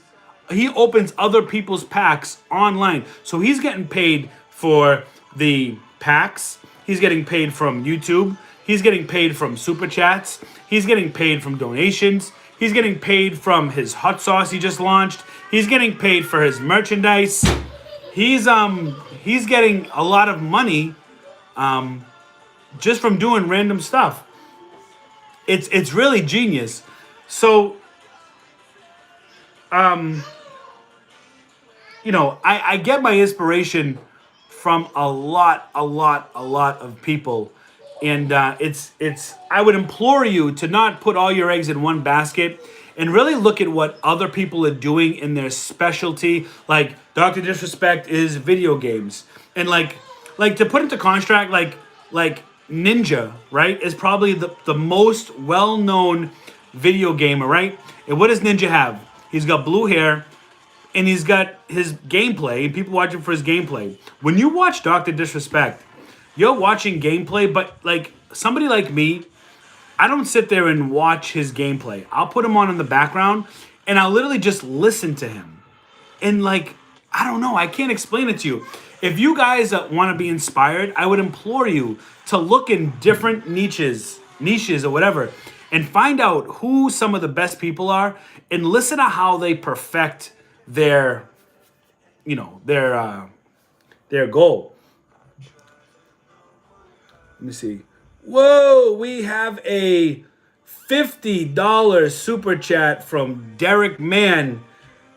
He opens other people's packs online. So he's getting paid for the packs. He's getting paid from YouTube. He's getting paid from super chats. He's getting paid from donations. He's getting paid from his hot sauce he just launched. He's getting paid for his merchandise. He's getting a lot of money just from doing random stuff. It's really genius. So I get my inspiration from a lot of people. And it's I would implore you to not put all your eggs in one basket and really look at what other people are doing in their specialty. Like Dr. Disrespect is video games. And like to put into contract, like Ninja, right, is probably the most well-known video gamer, right? And what does Ninja have? He's got blue hair, and he's got his gameplay, and people watch him for his gameplay. When you watch Dr. Disrespect, you're watching gameplay, but like somebody like me, I don't sit there and watch his gameplay. I'll put him on in the background, and I'll literally just listen to him. And like, I don't know, I can't explain it to you. If you guys want to be inspired, I would implore you to look in different niches or whatever, and find out who some of the best people are, and listen to how they perfect their goal. Let me see. Whoa, we have a $50 super chat from Derek Mann.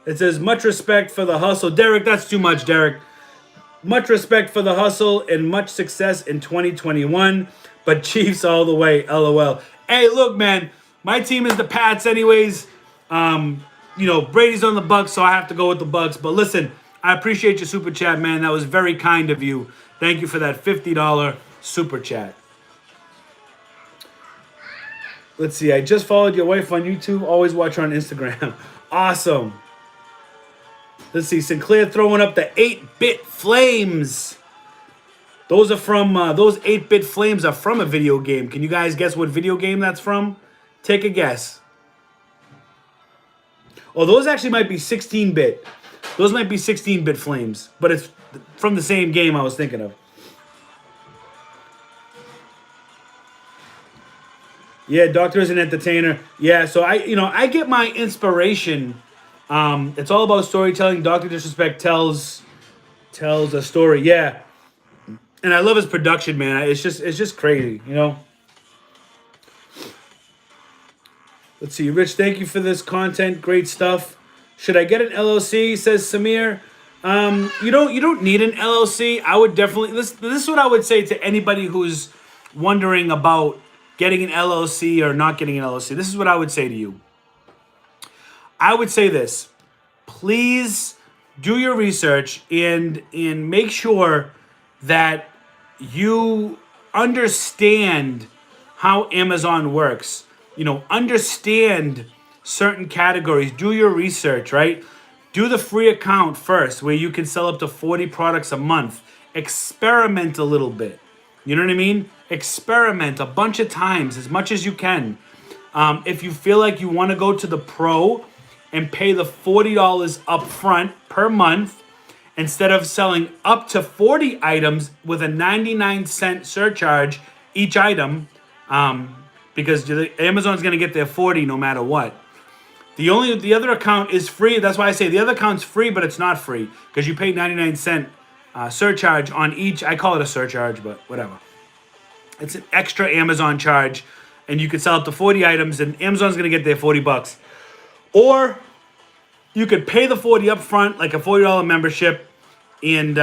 It says, much respect for the hustle. Derek, that's too much, Derek. Much respect for the hustle and much success in 2021. But Chiefs all the way, LOL. Hey, look, man, my team is the Pats anyways. Brady's on the Bucks, so I have to go with the Bucks. But listen, I appreciate your super chat, man. That was very kind of you. Thank you for that $50 super chat. Let's see. I just followed your wife on YouTube. Always watch her on Instagram. Awesome. Let's see. Sinclair throwing up the 8-bit flames. Those are from those 8-bit flames are from a video game. Can you guys guess what video game that's from? Take a guess. Oh, those actually might be 16-bit. Those might be 16-bit flames, but it's from the same game I was thinking of. Yeah, Doctor is an entertainer. Yeah, so I get my inspiration. It's all about storytelling. Dr. Disrespect tells a story. Yeah, and I love his production, man. It's just crazy, Let's see, Rich. Thank you for this content. Great stuff. Should I get an LLC? Says Samir. You don't need an LLC. I would definitely. This is what I would say to anybody who's wondering about getting an LLC or not getting an LLC. This is what I would say to you. I would say this. Please do your research and make sure that you understand how Amazon works. Understand certain categories. Do your research, right? Do the free account first, where you can sell up to 40 products a month. Experiment a little bit. You know what I mean? Experiment a bunch of times, as much as you can. If you feel like you want to go to the pro and pay the $40 up front per month instead of selling up to 40 items with a 99-cent surcharge each item, because Amazon's going to get their 40 no matter what. The other account is free. That's why I say the other account's free, but it's not free because you pay 99-cent surcharge on each. I call it a surcharge, but whatever. It's an extra Amazon charge, and you can sell up to 40 items, and Amazon's going to get their $40. Or you could pay the 40 up front, like a $40 membership, and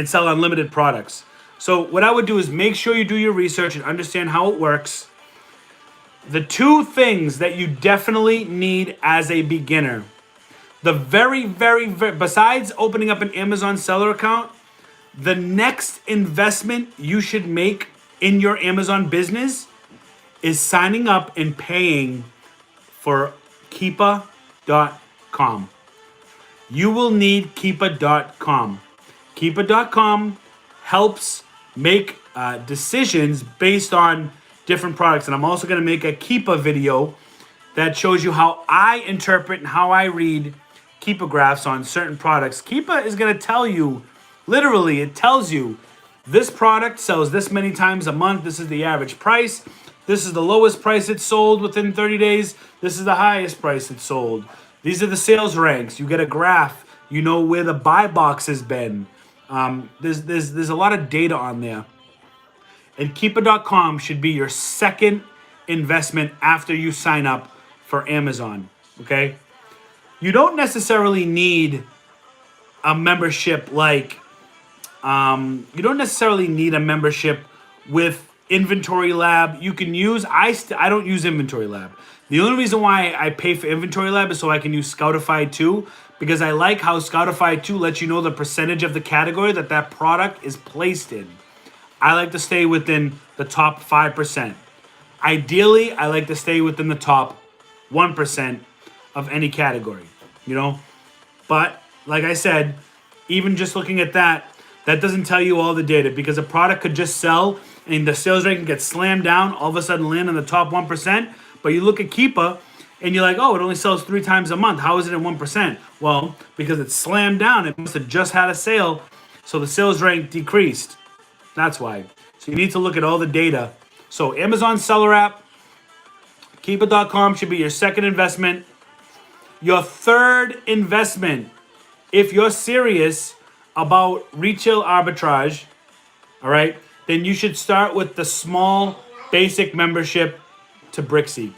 sell unlimited products. So what I would do is make sure you do your research and understand how it works. The two things that you definitely need as a beginner, the very, besides opening up an Amazon seller account, the next investment you should make in your Amazon business is signing up and paying for Keepa.com. You will need Keepa.com. Keepa.com helps make decisions based on different products. And I'm also going to make a Keepa video that shows you how I interpret and how I read Keepa graphs on certain products. Keepa is going to tell you, literally, it tells you this product sells this many times a month. This is the average price. This is the lowest price it's sold within 30 days. This is the highest price it's sold. These are the sales ranks. You get a graph. You know where the buy box has been. There's a lot of data on there. And Keepa.com should be your second investment after you sign up for Amazon, okay? You don't necessarily need a membership like, you don't necessarily need a membership with Inventory Lab. You can use, I don't use Inventory Lab. The only reason why I pay for Inventory Lab is so I can use Scoutify 2, because I like how Scoutify 2 lets you know the percentage of the category that product is placed in. I like to stay within the top 5%. Ideally, I like to stay within the top 1% of any category, you know? But like I said, even just looking at that doesn't tell you all the data, because a product could just sell and the sales rate can get slammed down, all of a sudden land in the top 1%. But you look at Keepa and you're like, oh, it only sells 3 times a month. How is it at 1%? Well, because it's slammed down. It must have just had a sale, so the sales rank decreased. That's why. So you need to look at all the data. So Amazon seller app, Keepa.com should be your second investment. Your third investment, if you're serious about retail arbitrage, all right, then you should start with the small basic membership to BrickSeek.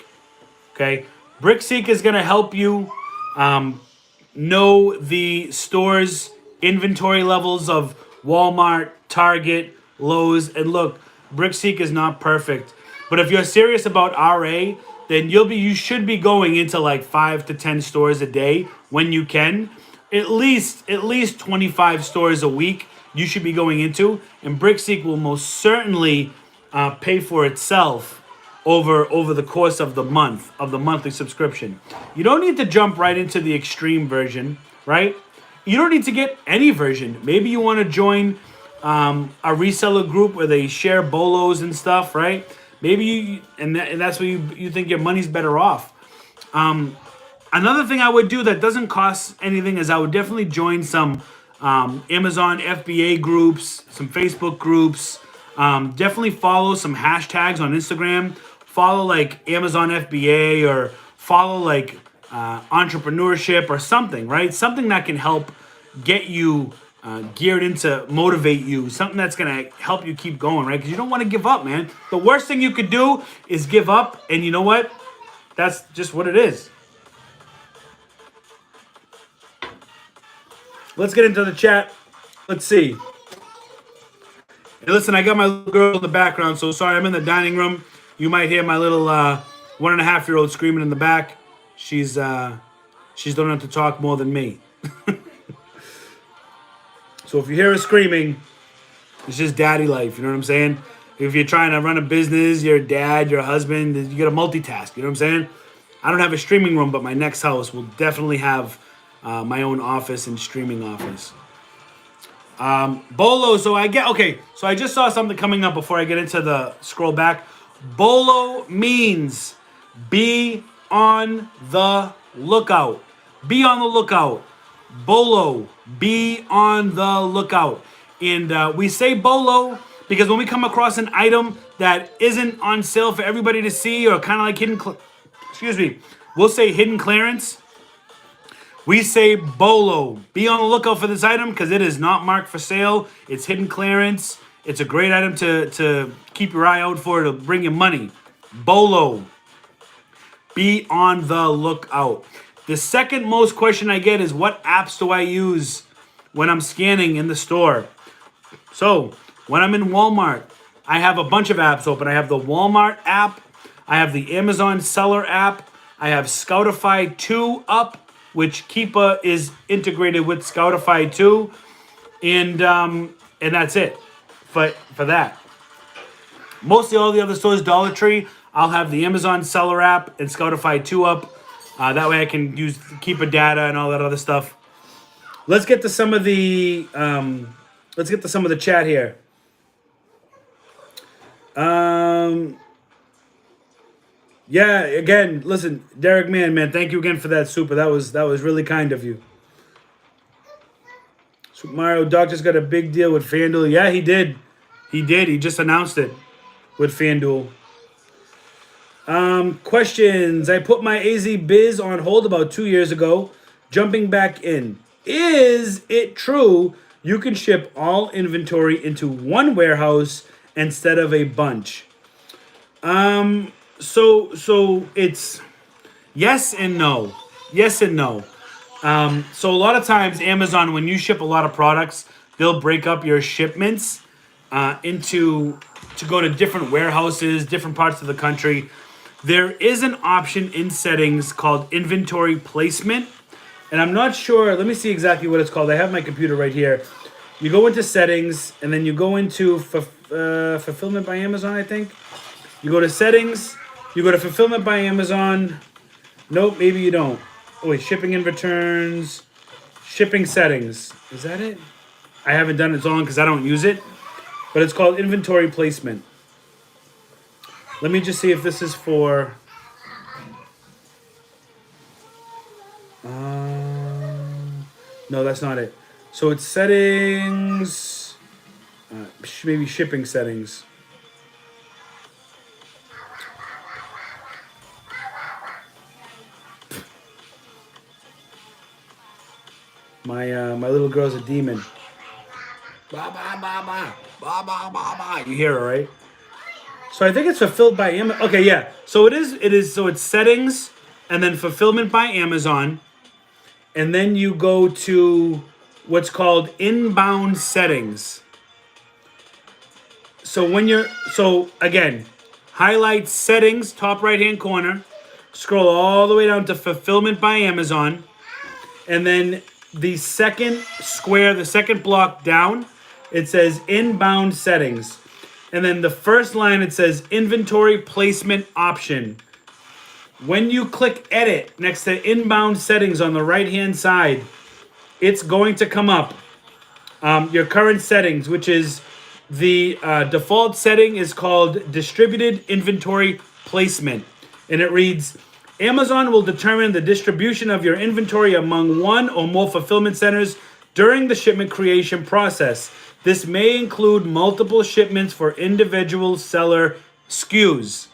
Okay? BrickSeek is going to help you know the store's inventory levels of Walmart, Target, Lowe's, and look, BrickSeek is not perfect, but if you're serious about RA, then you should be going into like 5 to 10 stores a day when you can. At least 25 stores a week you should be going into, and BrickSeek will most certainly pay for itself over the course of the month, of the monthly subscription. You don't need to jump right into the extreme version, right? You don't need to get any version. Maybe you want to join a reseller group where they share bolos and stuff, right? Maybe that's where you think your money's better off. Another thing I would do that doesn't cost anything is I would definitely join some Amazon FBA groups, some Facebook groups. Definitely follow some hashtags on Instagram. Follow like Amazon FBA, or follow like entrepreneurship or something, right? Something that can help get you geared into motivate you, something that's going to help you keep going, right? Because you don't want to give up, man. The worst thing you could do is give up, and you know what? That's just what it is. Let's get into the chat. Let's see. Hey, listen, I got my little girl in the background, so sorry, I'm in the dining room. You might hear my little 1.5-year-old screaming in the back. She's learning to talk more than me. So if you hear her screaming, it's just daddy life, you know what I'm saying? If you're trying to run a business, you're a dad, you're a husband, you got to multitask, you know what I'm saying? I don't have a streaming room, but my next house will definitely have my own office and streaming office. Bolo, so I just saw something coming up before I get into the scroll back. Bolo means be on the lookout. Be on the lookout. Bolo, be on the lookout. And we say bolo because when we come across an item that isn't on sale for everybody to see or kind of like we'll say hidden clearance. We say bolo. Be on the lookout for this item because it is not marked for sale. It's hidden clearance. It's a great item to keep your eye out for to bring you money. Bolo. Be on the lookout. The second most question I get is what apps do I use when I'm scanning in the store? So when I'm in Walmart, I have a bunch of apps open. I have the Walmart app. I have the Amazon seller app. I have Scoutify 2 up, which Keepa is integrated with Scoutify 2. And that's it for that. Mostly all the other stores, Dollar Tree, I'll have the Amazon seller app and Scoutify 2 up. That way I can use Keepa data and all that other stuff. Let's get to some of the chat here. Yeah, again, listen, Derek man, thank you again for that super. That was really kind of you. Super Mario Doctor's got a big deal with FanDuel. Yeah, he did. He just announced it with FanDuel. Questions. I put my AZ Biz on hold about 2 years ago, jumping back in. Is it true you can ship all inventory into one warehouse instead of a bunch? So it's yes and no. Yes and no. So a lot of times Amazon, when you ship a lot of products, they'll break up your shipments to go to different warehouses, different parts of the country. There is an option in settings called inventory placement. And I'm not sure. Let me see exactly what it's called. I have my computer right here. You go into settings and then you go into fulfillment by Amazon, I think. You go to settings. You go to fulfillment by Amazon. Nope, maybe you don't. Oh, wait, shipping and returns. Shipping settings. Is that it? I haven't done it so long because I don't use it. But it's called inventory placement. Let me just see if this is for... no, that's not it. So it's settings... maybe shipping settings. My little girl's a demon. Ba ba ba ba ba ba ba ba. You hear her, right? So I think it's fulfilled by Amazon. Okay, yeah. So it is. So it's settings, and then fulfillment by Amazon, and then you go to what's called inbound settings. So again, highlight settings, top right hand corner, scroll all the way down to fulfillment by Amazon, and then the second square, the second block down, it says inbound settings. And then the first line, it says inventory placement option. When you click edit next to inbound settings on the right-hand side, it's going to come up your current settings, which is the default setting is called distributed inventory placement. And it reads, Amazon will determine the distribution of your inventory among one or more fulfillment centers during the shipment creation process. This may include multiple shipments for individual seller SKUs.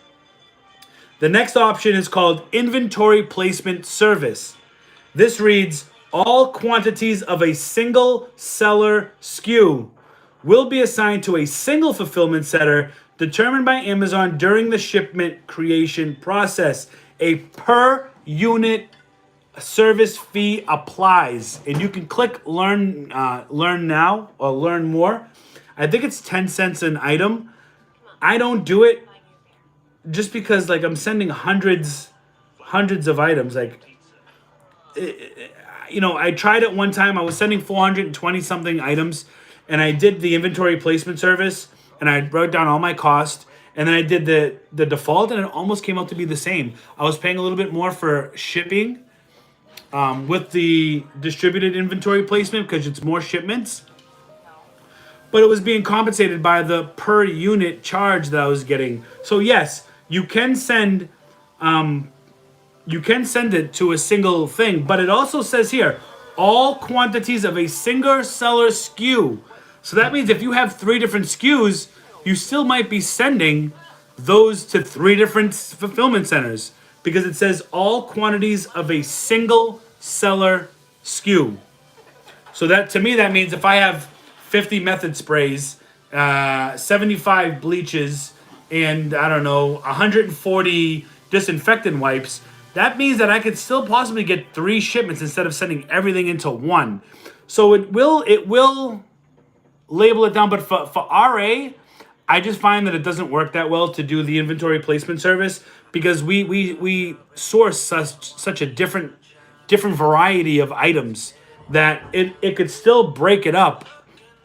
The next option is called Inventory Placement Service. This reads, all quantities of a single seller SKU will be assigned to a single fulfillment center determined by Amazon during the shipment creation process. A per unit service fee applies, and you can click learn now or learn more. I think it's 10 cents an item. I don't do it just because like I'm sending hundreds of items. Like, I tried it one time. I was sending 420 something items, and I did the inventory placement service, and I wrote down all my cost. And then I did the default, and it almost came out to be the same. I was paying a little bit more for shipping with the distributed inventory placement because it's more shipments. But it was being compensated by the per unit charge that I was getting. So yes, you can send you can send it to a single thing, but it also says here, all quantities of a single seller SKU. So that means if you have 3 different SKUs, you still might be sending those to 3 different fulfillment centers because it says all quantities of a single seller SKU. So that, to me, that means if I have 50 method sprays, 75 bleaches, and I don't know, 140 disinfectant wipes, that means that I could still possibly get 3 shipments instead of sending everything into one. So it will label it down, but for RA, I just find that it doesn't work that well to do the inventory placement service because we source such a different variety of items that it could still break it up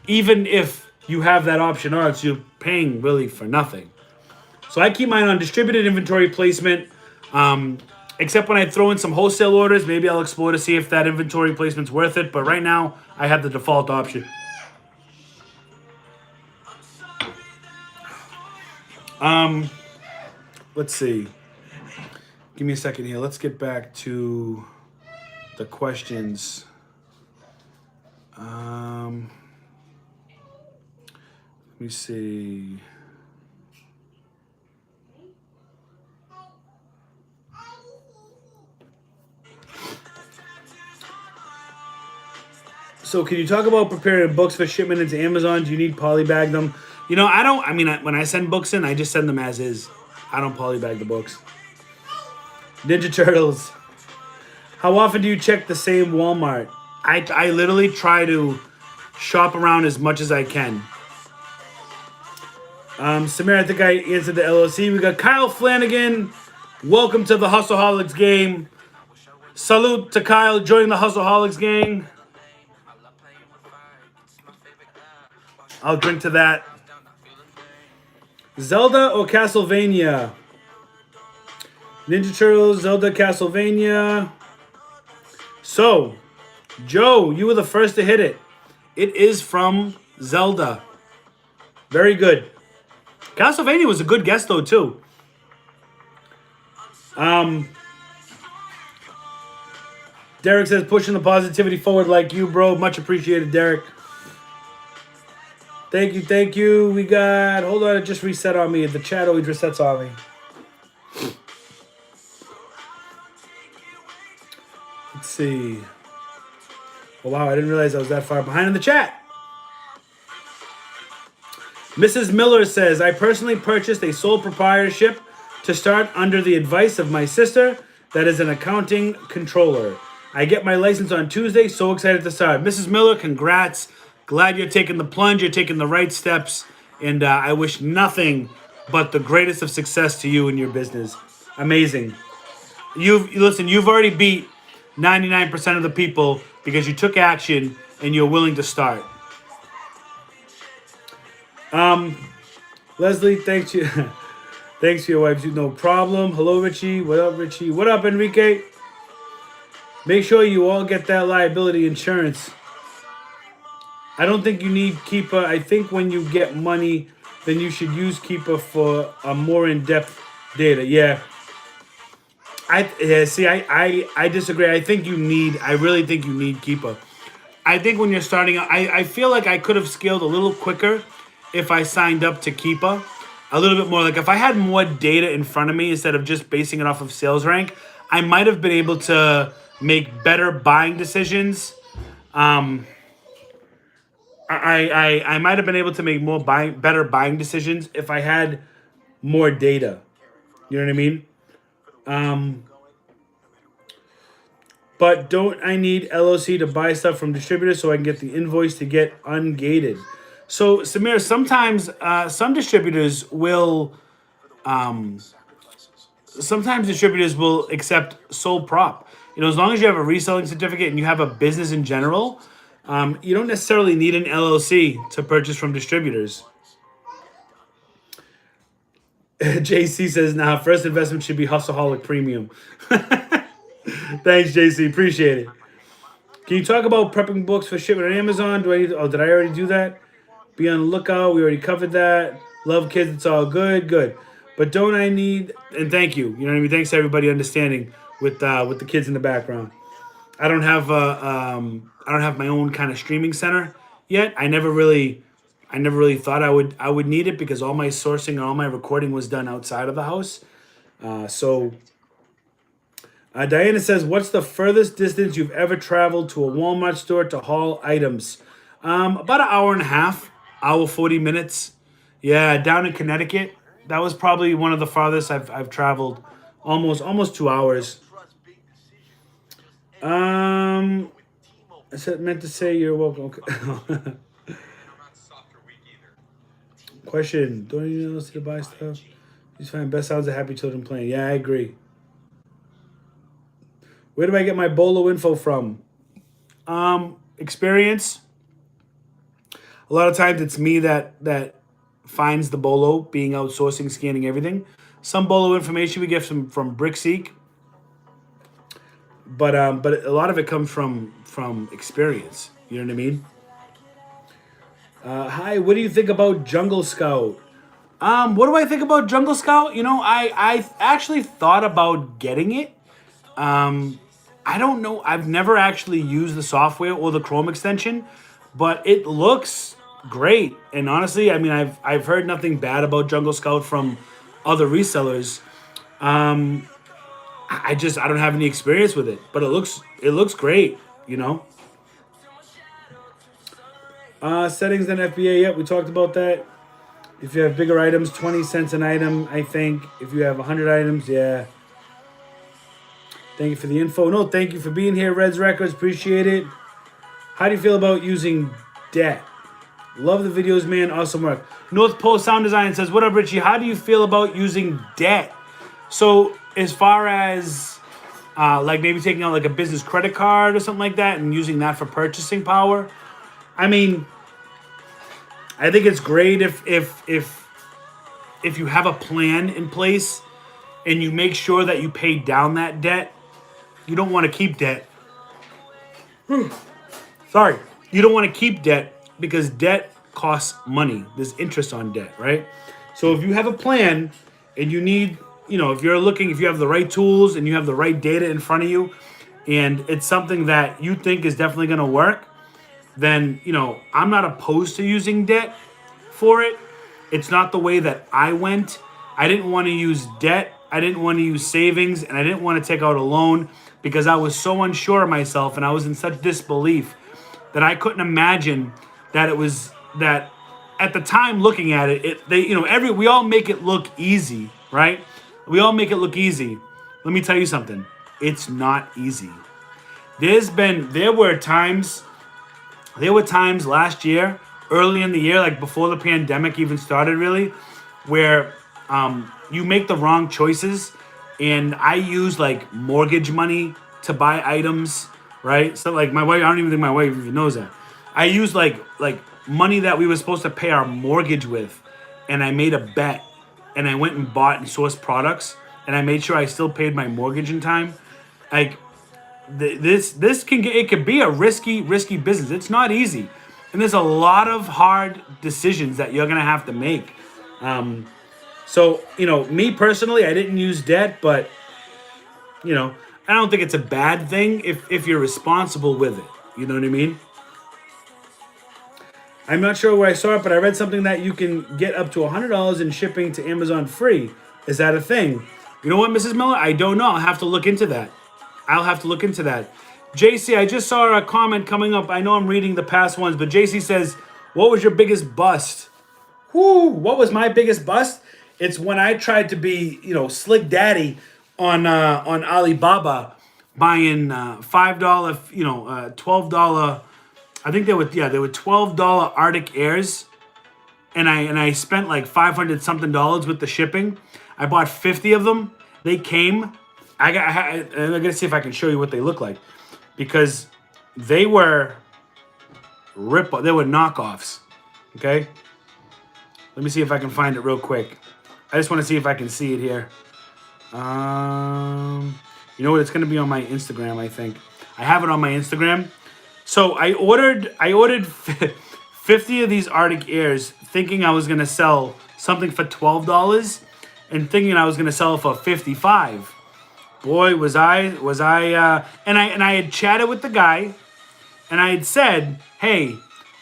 even if you have that option on, so you're paying really for nothing. So I keep mine on distributed inventory placement, except when I throw in some wholesale orders. Maybe I'll explore to see if that inventory placement's worth it, but right now I have the default option. Let's see. Give me a second here. Let's get back to the questions. Let me see. So can you talk about preparing books for shipment into Amazon? Do you need polybag them? You know, I don't. I mean, when I send books in, I just send them as is. I don't polybag the books. Ninja Turtles. How often do you check the same Walmart? I literally try to shop around as much as I can. Samir, I think I answered the LOC. We got Kyle Flanagan. Welcome to the Hustleaholics game. Salute to Kyle joining the Hustleaholics gang. I'll drink to that. Zelda or Castlevania? Ninja Turtles, Zelda, Castlevania. So, Joe, you were the first to hit it. It is from Zelda. Very good. Castlevania was a good guess, though, too. Derek says, pushing the positivity forward like you, bro. Much appreciated, Derek. Thank you, thank you. We got... Hold on, it just reset on me. The chat always resets on me. Let's see. Oh, wow, I didn't realize I was that far behind in the chat. Mrs. Miller says, I personally purchased a sole proprietorship to start under the advice of my sister that is an accounting controller. I get my license on Tuesday. So excited to start. Mrs. Miller, congrats. Glad you're taking the plunge. You're taking the right steps. And I wish nothing but the greatest of success to you and your business. Amazing. You've already beat 99% of the people because you took action and you're willing to start. Leslie, thanks you. Thanks for your wife. No problem. Hello, Richie. What up, Richie? What up, Enrique? Make sure you all get that liability insurance. I don't think you need Keepa. I think when you get money, then you should use Keepa for a more in-depth data. Yeah. I disagree. I really think you need Keepa. I think when you're starting out, I feel like I could have scaled a little quicker if I signed up to Keepa. A little bit more. Like if I had more data in front of me instead of just basing it off of sales rank, I might have been able to make better buying decisions. I might have been able to make better buying decisions if I had more data. You know what I mean? But don't I need LOC to buy stuff from distributors so I can get the invoice to get ungated? So, Samir, sometimes some distributors will... sometimes distributors will accept sole prop. You know, as long as you have a reselling certificate and you have a business in general, you don't necessarily need an LLC to purchase from distributors. JC says, nah, first investment should be Hustleaholic Premium. Thanks, JC. Appreciate it. Can you talk about prepping books for shipment on Amazon? Did I already do that? Be on the lookout. We already covered that. Love kids. It's all good. Good. But don't I need... And thank you. You know what I mean? Thanks to everybody understanding. with the kids in the background. I don't have my own kind of streaming center yet. I never really thought I would need it because all my sourcing and all my recording was done outside of the house. Diana says, "What's the furthest distance you've ever traveled to a Walmart store to haul items?" About an hour and a half, hour 40 minutes. Yeah, down in Connecticut. That was probably one of the farthest I've traveled. Almost 2 hours. I said meant to say you're welcome. Okay. Question: don't you know to buy stuff? Just find best sounds of happy children playing. Yeah, I agree. Where do I get my Bolo info from? Experience. A lot of times it's me that finds the Bolo, being outsourcing, scanning everything. Some Bolo information we get from BrickSeek, but a lot of it comes from experience. You know what I mean? Hi, what do you think about Jungle Scout? What do I think about Jungle Scout? You know, I actually thought about getting it. I don't know. I've never actually used the software or the Chrome extension, but it looks great. And honestly, I mean, I've heard nothing bad about Jungle Scout from other resellers. I don't have any experience with it, but it looks great. You know. Settings and FBA. Yep, we talked about that. If you have bigger items, 20 cents an item, I think. If you have 100 items, yeah. Thank you for the info. No, thank you for being here, Reds Records. Appreciate it. How do you feel about using debt? Love the videos, man. Awesome work. North Pole Sound Design says, what up, Richie? How do you feel about using debt? So as far as like maybe taking out like a business credit card or something like that and using that for purchasing power, I mean, I think it's great if you have a plan in place and you make sure that you pay down that debt. You don't want to keep debt. Sorry. You don't want to keep debt because debt costs money. There's interest on debt, right? So if you have a plan and you need, you know, if you have the right tools and you have the right data in front of you and it's something that you think is definitely going to work, then, you know, I'm not opposed to using debt for it. It's not the way that I went. I didn't want to use debt. I didn't want to use savings, and I didn't want to take out a loan because I was so unsure of myself and I was in such disbelief that I couldn't imagine that it was that at the time looking at it, we all make it look easy, right? We all make it look easy. Let me tell you something. It's not easy. There were times last year, early in the year, like before the pandemic even started really, where you make the wrong choices. And I use like mortgage money to buy items, right? So like my wife, I don't even think my wife even knows that. I used like money that we were supposed to pay our mortgage with. And I made a bet and I went and bought and sourced products and I made sure I still paid my mortgage in time. Like this could be a risky business. It's not easy. And there's a lot of hard decisions that you're going to have to make. So, you know, me personally, I didn't use debt, but, you know, I don't think it's a bad thing if you're responsible with it. You know what I mean? I'm not sure where I saw it, but I read something that you can get up to $100 in shipping to Amazon free. Is that a thing? You know what, Mrs. Miller? I don't know. I'll have to look into that. JC, I just saw a comment coming up. I know I'm reading the past ones, but JC says, what was your biggest bust? What was my biggest bust? It's when I tried to be, you know, Slick Daddy on Alibaba, buying $5, you know, $12. I think they were $12 Arctic Airs, and I spent like $500 something with the shipping. I bought 50 of them. They came. I'm gonna see if I can show you what they look like, because they were knockoffs. Okay. Let me see if I can find it real quick. I just want to see if I can see it here. You know what? It's going to be on my Instagram, I think. I have it on my Instagram. So I ordered 50 of these Arctic Airs thinking I was going to sell something for $12 and thinking I was going to sell it for $55. boy, was I and I had chatted with the guy, and I had said, hey,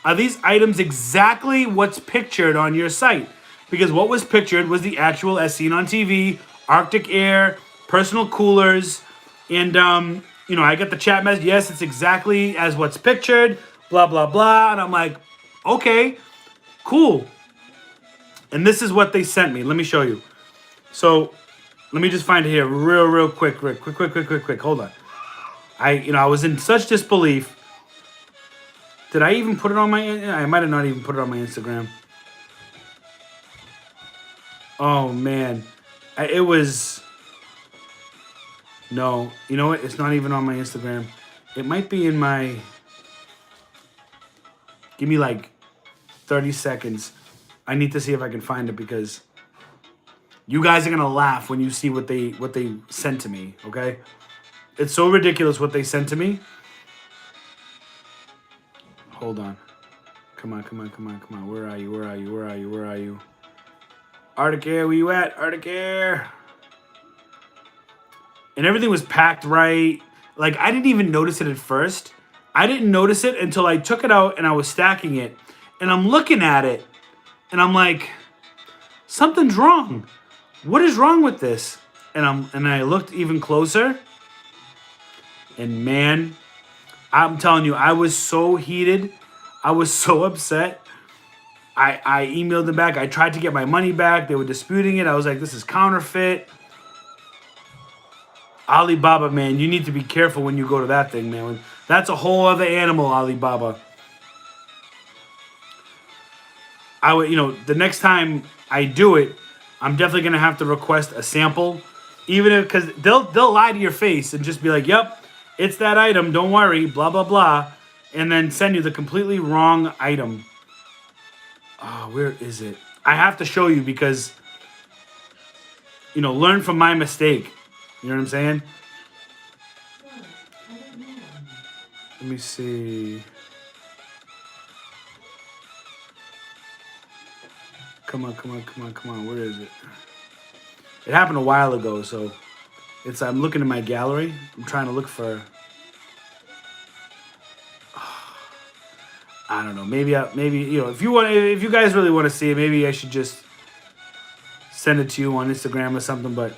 are these items exactly what's pictured on your site? Because what was pictured was the actual, as seen on TV, Arctic Air, personal coolers, and I get the chat message. Yes, it's exactly as what's pictured. Blah blah blah, and I'm like, okay, cool. And this is what they sent me. Let me show you. So, let me just find it here, real quick, quick. Hold on. I was in such disbelief. Did I even put it on my? I might have not even put it on my Instagram. Oh man, it was. No, you know what? It's not even on my Instagram. It might be in my. Give me like 30 seconds. I need to see if I can find it because you guys are gonna laugh when you see what they sent to me. Okay, it's so ridiculous what they sent to me. Hold on. Come on. Where are you? Arctic Air, where you at? Arctic Air. And everything was packed right. Like, I didn't even notice it at first. I didn't notice it until I took it out and I was stacking it. And I'm looking at it. And I'm like, something's wrong. What is wrong with this? And I looked even closer. And man, I'm telling you, I was so heated. I was so upset. I emailed them back. I tried to get my money back. They were disputing it. I was like, this is counterfeit. Alibaba, man, you need to be careful when you go to that thing, man. That's a whole other animal, Alibaba. The next time I do it, I'm definitely gonna have to request a sample, even if because they'll lie to your face and just be like, "Yep, it's that item. Don't worry." Blah blah blah, and then send you the completely wrong item. Oh, where is it? I have to show you because learn from my mistake. You know what I'm saying? Let me see. Come on. Where is it? It happened a while ago, so I'm looking in my gallery. I'm trying to look for. I don't know. Maybe if you guys really want to see it, maybe I should just send it to you on Instagram or something. But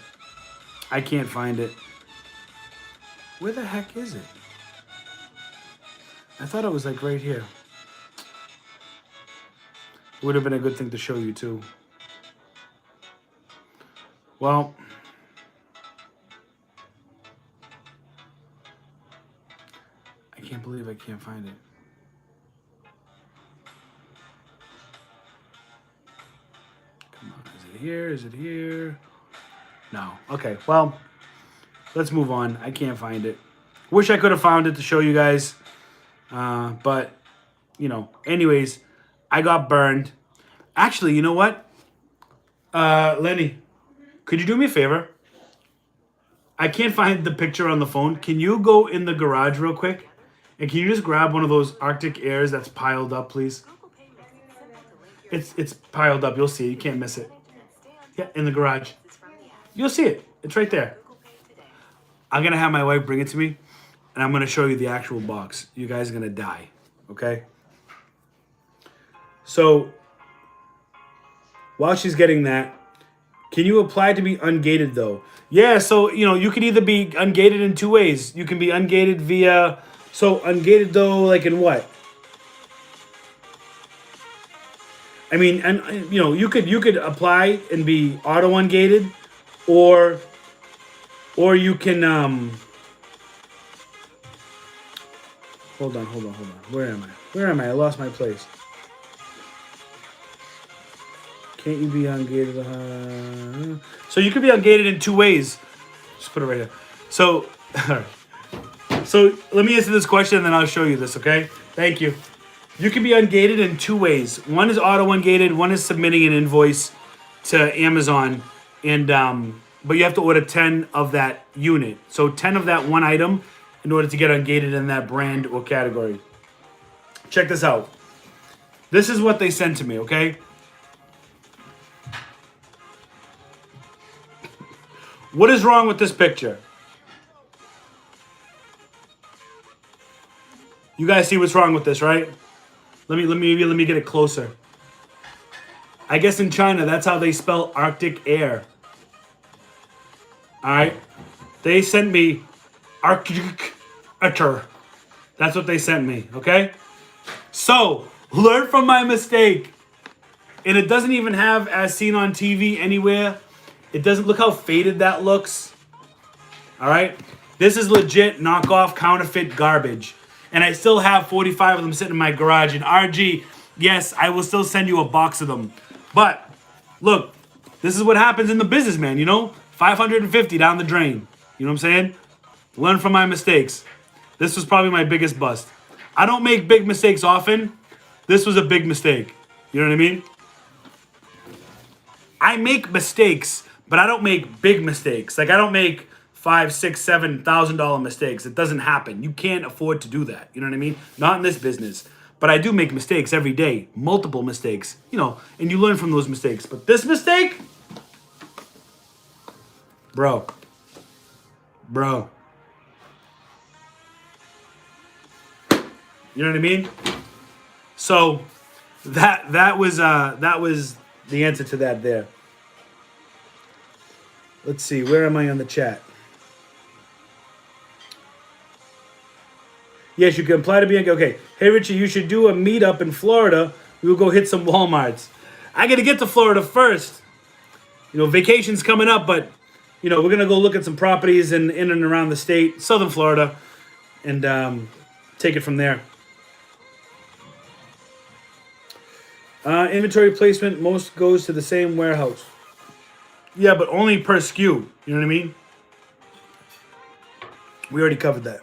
I can't find it. Where the heck is it? I thought it was like right here. It would have been a good thing to show you too. Well, I can't believe I can't find it. Come on, is it here? Is it here? No. Okay, well, let's move on. I can't find it. Wish I could have found it to show you guys. But, anyways, I got burned. Actually, you know what? Lenny, could you do me a favor? I can't find the picture on the phone. Can you go in the garage real quick? And can you just grab one of those Arctic Airs that's piled up, please? It's piled up. You'll see it. You can't miss it. Yeah, in the garage. You'll see it. It's right there. I'm going to have my wife bring it to me, and I'm going to show you the actual box. You guys are going to die, okay? So, while she's getting that, can you apply to be ungated, though? Yeah, so, you can either be ungated in two ways. You can be ungated via... So, ungated, though, like in what? I mean, and you could apply and be auto ungated, or you can hold on. Where am I? I lost my place. Can't you be ungated? So you could be ungated in two ways. Just put it right here. So, all right. So let me answer this question and then I'll show you this, okay? Thank you. You can be ungated in two ways. One is auto ungated. One is submitting an invoice to Amazon, and but you have to order 10 of that unit. So 10 of that one item in order to get ungated in that brand or category. Check this out. This is what they sent to me, okay? What is wrong with this picture? You guys see what's wrong with this, right? Let me get it closer. I guess in China, that's how they spell Arctic air. All right, they sent me Arctic air. That's what they sent me. Okay, so learn from my mistake. And it doesn't even have as seen on TV anywhere. It doesn't look how faded that looks. All right, this is legit knockoff counterfeit garbage. And I still have 45 of them sitting in my garage. And RG, yes, I will still send you a box of them. But look, this is what happens in the business, man. You know, 550 down the drain. You know what I'm saying? Learn from my mistakes. This was probably my biggest bust. I don't make big mistakes often. This was a big mistake. You know what I mean? I make mistakes, but I don't make big mistakes. Like I don't make $5,000, $6,000, $7,000 mistakes. It doesn't happen. You can't afford to do that. You know what I mean? Not in this business. But I do make mistakes every day, multiple mistakes. You know, and you learn from those mistakes. But this mistake, bro. You know what I mean? So that was the answer to that there. Let's see, where am I on the chat? Yes, you can apply to be okay. Hey Richie, you should do a meetup in Florida. We will go hit some Walmarts. I gotta get to Florida first. You know, vacation's coming up, but you know, we're gonna go look at some properties in and around the state, Southern Florida, and take it from there. Inventory placement, most goes to the same warehouse. Yeah, but only per SKU. You know what I mean? We already covered that.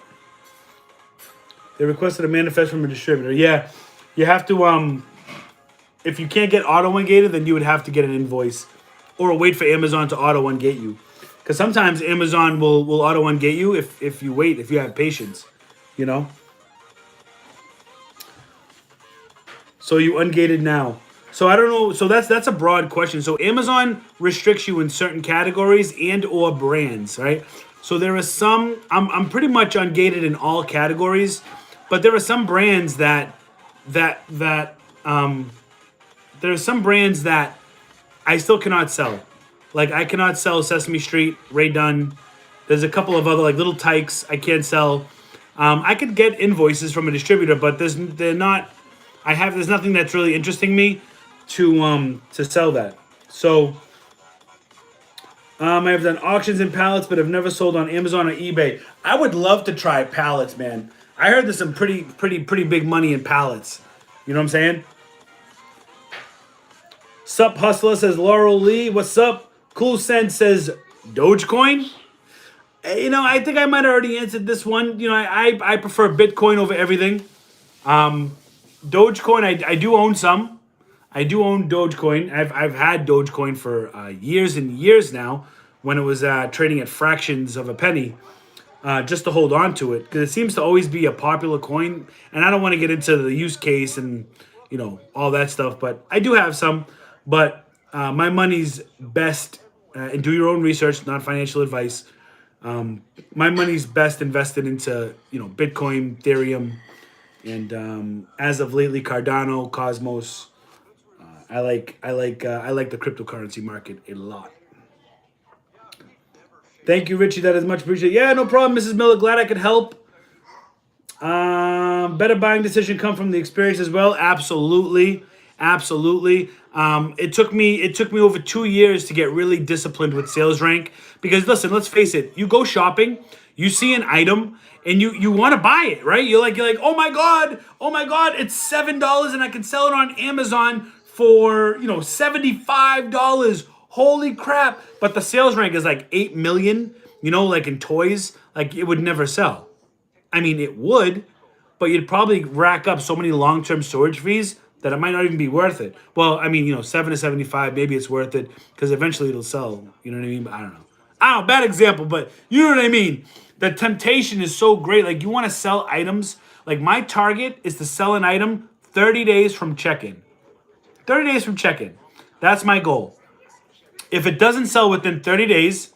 They requested a manifest from a distributor. Yeah, you have to, if you can't get auto-ungated, then you would have to get an invoice. Or wait for Amazon to auto-ungate you. Because sometimes Amazon will auto-ungate you if you wait, if you have patience. You know? So you ungated now. So I don't know. So that's a broad question. So Amazon restricts you in certain categories and or brands, right? So there are some. I'm pretty much ungated in all categories, but there are some brands that there are some brands that I still cannot sell. Like I cannot sell Sesame Street, Ray Dunn. There's a couple of other like Little Tykes I can't sell. I could get invoices from a distributor, but there's nothing that's really interesting me to sell that. So I have done auctions and pallets, but have never sold on Amazon or eBay. I would love to try pallets, man. I heard there's some pretty big money in pallets. You know what I'm saying? Sup Hustler says Laurel Lee. What's up? Cool Sense says Dogecoin. You know, I think I might have already answered this one. You know, I prefer Bitcoin over everything. Dogecoin, I do own some. I do own Dogecoin. I've had Dogecoin for years and years now when it was trading at fractions of a penny just to hold on to it because it seems to always be a popular coin. And I don't want to get into the use case and, you know, all that stuff. But I do have some. But my money's best, and do your own research, not financial advice. My money's best invested into, you know, Bitcoin, Ethereum, and as of lately, Cardano, Cosmos. I like the cryptocurrency market a lot. Thank you, Richie. That is much appreciated. Yeah, no problem, Mrs. Miller. Glad I could help. Better buying decision come from the experience as well. Absolutely. It took me over 2 years to get really disciplined with sales rank because listen, let's face it. You go shopping, you see an item, and you want to buy it, right? You're like, oh my god, it's $7 and I can sell it on Amazon for, you know, $75. Holy crap. But the sales rank is like 8 million, you know, like in toys, like it would never sell. I mean, it would, but you'd probably rack up so many long-term storage fees that it might not even be worth it. Well, I mean, you know, 7 to 75, maybe it's worth it because eventually it'll sell. You know what I mean? But I don't know. Bad example, but you know what I mean? The temptation is so great. Like you want to sell items. Like my target is to sell an item 30 days from check-in. 30 days from check-in. That's my goal. If it doesn't sell within 30 days,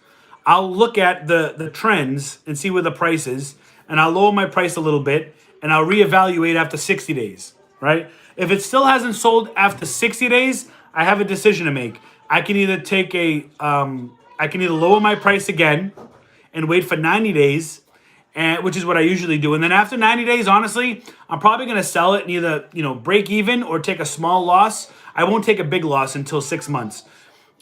I'll look at the trends and see where the price is, and I'll lower my price a little bit, and I'll reevaluate after 60 days, right? If it still hasn't sold after 60 days, I have a decision to make. I can either I can either lower my price again and wait for 90 days, and which is what I usually do. And then after 90 days, honestly, I'm probably going to sell it and either, break even or take a small loss. I won't take a big loss until 6 months.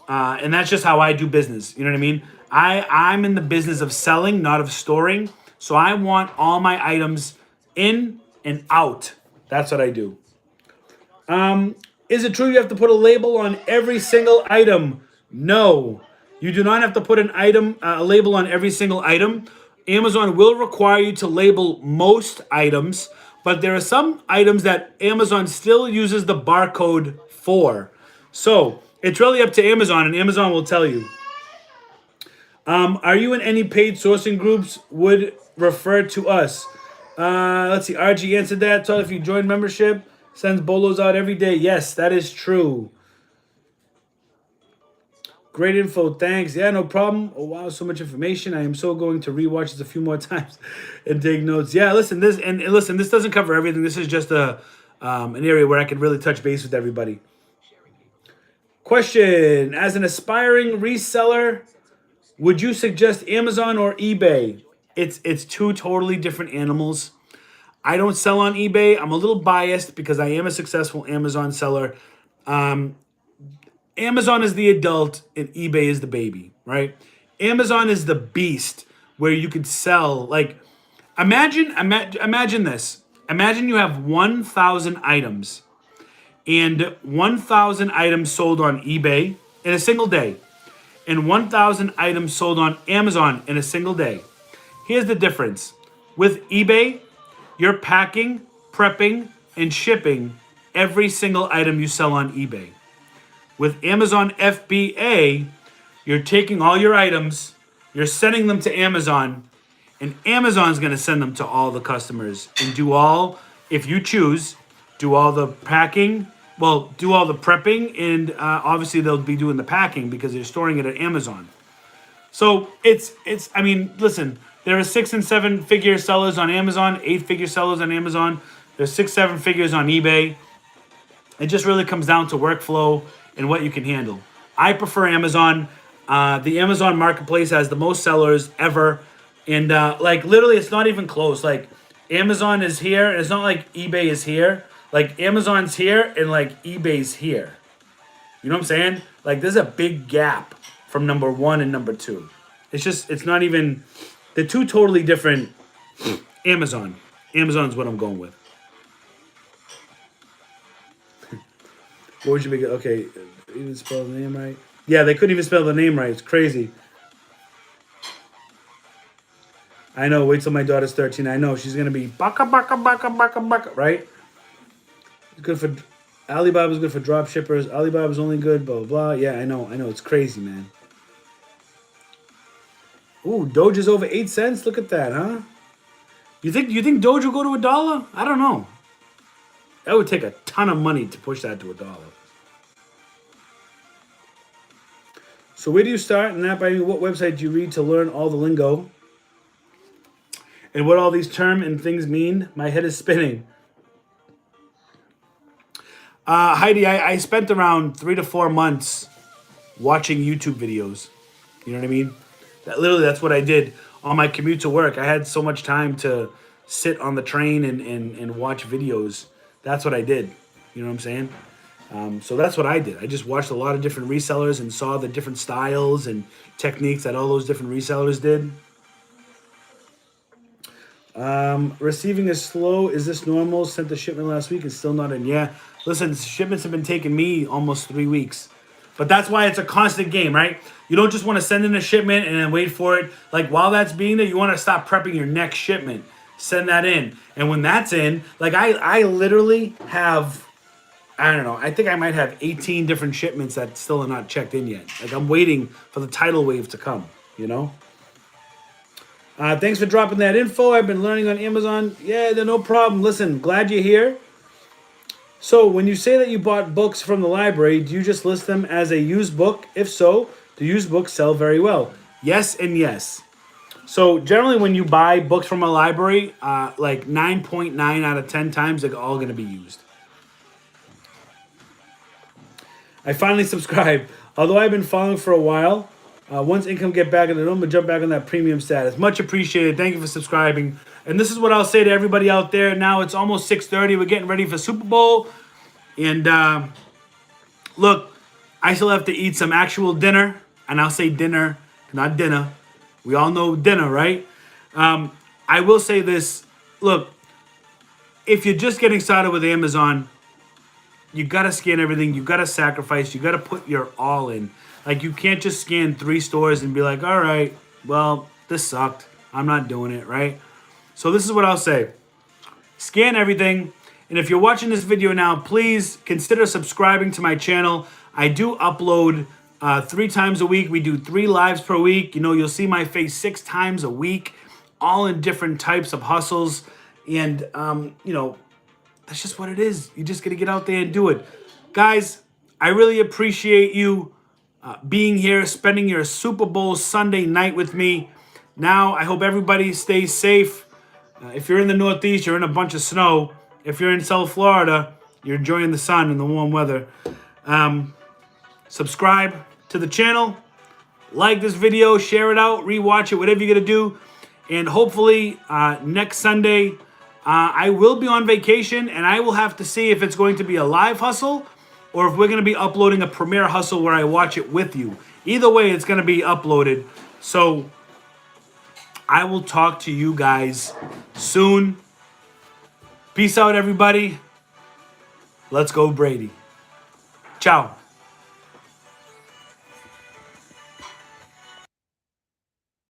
And that's just how I do business. You know what I mean? I'm in the business of selling, not of storing. So I want all my items in and out. That's what I do. Is it true you have to put a label on every single item? No, you do not have to put a label on every single item. Amazon will require you to label most items, but there are some items that Amazon still uses the barcode for. So it's really up to Amazon, and Amazon will tell you. Are you in any paid sourcing groups? Would refer to us. Let's see. RG answered that. Told if you join membership, sends bolos out every day. Yes, that is true. Great info. Thanks. Yeah, no problem. Oh wow, so much information. I am so going to rewatch this a few more times and take notes. Yeah, listen. This doesn't cover everything. This is just an area where I can really touch base with everybody. Question: as an aspiring reseller, would you suggest Amazon or eBay? It's two totally different animals. I don't sell on eBay. I'm a little biased because I am a successful Amazon seller. Amazon is the adult and eBay is the baby, right? Amazon is the beast where you could sell, like, imagine this. Imagine you have 1,000 items and 1,000 items sold on eBay in a single day and 1,000 items sold on Amazon in a single day. Here's the difference. With eBay, you're packing, prepping, and shipping every single item you sell on eBay. With Amazon FBA, you're taking all your items, you're sending them to Amazon, and Amazon's going to send them to all the customers and do all, if you choose, do all the packing, do all the prepping, and obviously they'll be doing the packing because they're storing it at Amazon. So listen, there are 6 and 7 figure sellers on Amazon, 8 figure sellers on Amazon. There's 6, 7 figures on eBay. It just really comes down to workflow and what you can handle. I prefer Amazon. The Amazon marketplace has the most sellers ever. And literally it's not even close. Like Amazon is here. And it's not like eBay is here. Like Amazon's here and like eBay's here. You know what I'm saying? Like there's a big gap from number 1 and number 2. It's not even, they're two totally different. Amazon's what I'm going with. What would you make? Okay, even spell the name right? Yeah, they couldn't even spell the name right. It's crazy. I know. Wait till my daughter's 13. I know she's gonna be baka baka baka baka baka. Right? It's good for Alibaba's good for drop shippers. Alibaba's only good. Blah blah blah. Yeah, I know. It's crazy, man. Ooh, Doge is over 8 cents. Look at that, huh? You think Doge will go to $1? I don't know. That would take a ton of money to push that to $1. So where do you start? And that by what website do you read to learn all the lingo? And what all these terms and things mean? My head is spinning. Heidi, I spent around 3 to 4 months watching YouTube videos. You know what I mean? That's what I did on my commute to work. I had so much time to sit on the train and watch videos. That's what I did. You know what I'm saying? So that's what I did. I just watched a lot of different resellers and saw the different styles and techniques that all those different resellers did. Receiving is slow. Is this normal? Sent the shipment last week and still not in. Yeah. Listen, shipments have been taking me almost 3 weeks. But that's why it's a constant game, right? You don't just want to send in a shipment and then wait for it. Like while that's being there, you want to stop prepping your next shipment. Send that in. And when that's in, like I literally have, I don't know, I think I might have 18 different shipments that still are not checked in yet. Like I'm waiting for the tidal wave to come, you know? Thanks for dropping that info. I've been learning on Amazon. Yeah, no problem. Listen, glad you're here. So when you say that you bought books from the library, do you just list them as a used book? If so, do used books sell very well? Yes and yes. So generally when you buy books from a library, like 9.9 out of 10 times, they're all going to be used. I finally subscribed. Although I've been following for a while, once income get back in the room, but jump back on that premium status. Much appreciated. Thank you for subscribing. And this is what I'll say to everybody out there. Now it's almost 6:30. We're getting ready for Super Bowl. And look, I still have to eat some actual dinner. And I'll say dinner, not dinner. We all know dinner, right? I will say this. Look, if you're just getting started with Amazon, you got to scan everything. You got to sacrifice. You got to put your all in. Like, you can't just scan 3 stores and be like, all right, well, this sucked. I'm not doing it, right? So this is what I'll say. Scan everything. And if you're watching this video now, please consider subscribing to my channel. I do upload 3 times a week. We do 3 lives per week. You know, you'll see my face 6 times a week, all in different types of hustles. And, you know, that's just what it is. You just got to get out there and do it. Guys, I really appreciate you being here, spending your Super Bowl Sunday night with me. Now, I hope everybody stays safe. If you're in the Northeast, you're in a bunch of snow. If you're in South Florida, you're enjoying the sun and the warm weather. Subscribe to the channel. Like this video. Share it out. Rewatch it. Whatever you're going to do. And hopefully, next Sunday, I will be on vacation. And I will have to see if it's going to be a live hustle or if we're going to be uploading a premiere hustle where I watch it with you. Either way, it's going to be uploaded. So I will talk to you guys soon. Peace out, everybody. Let's go, Brady. Ciao.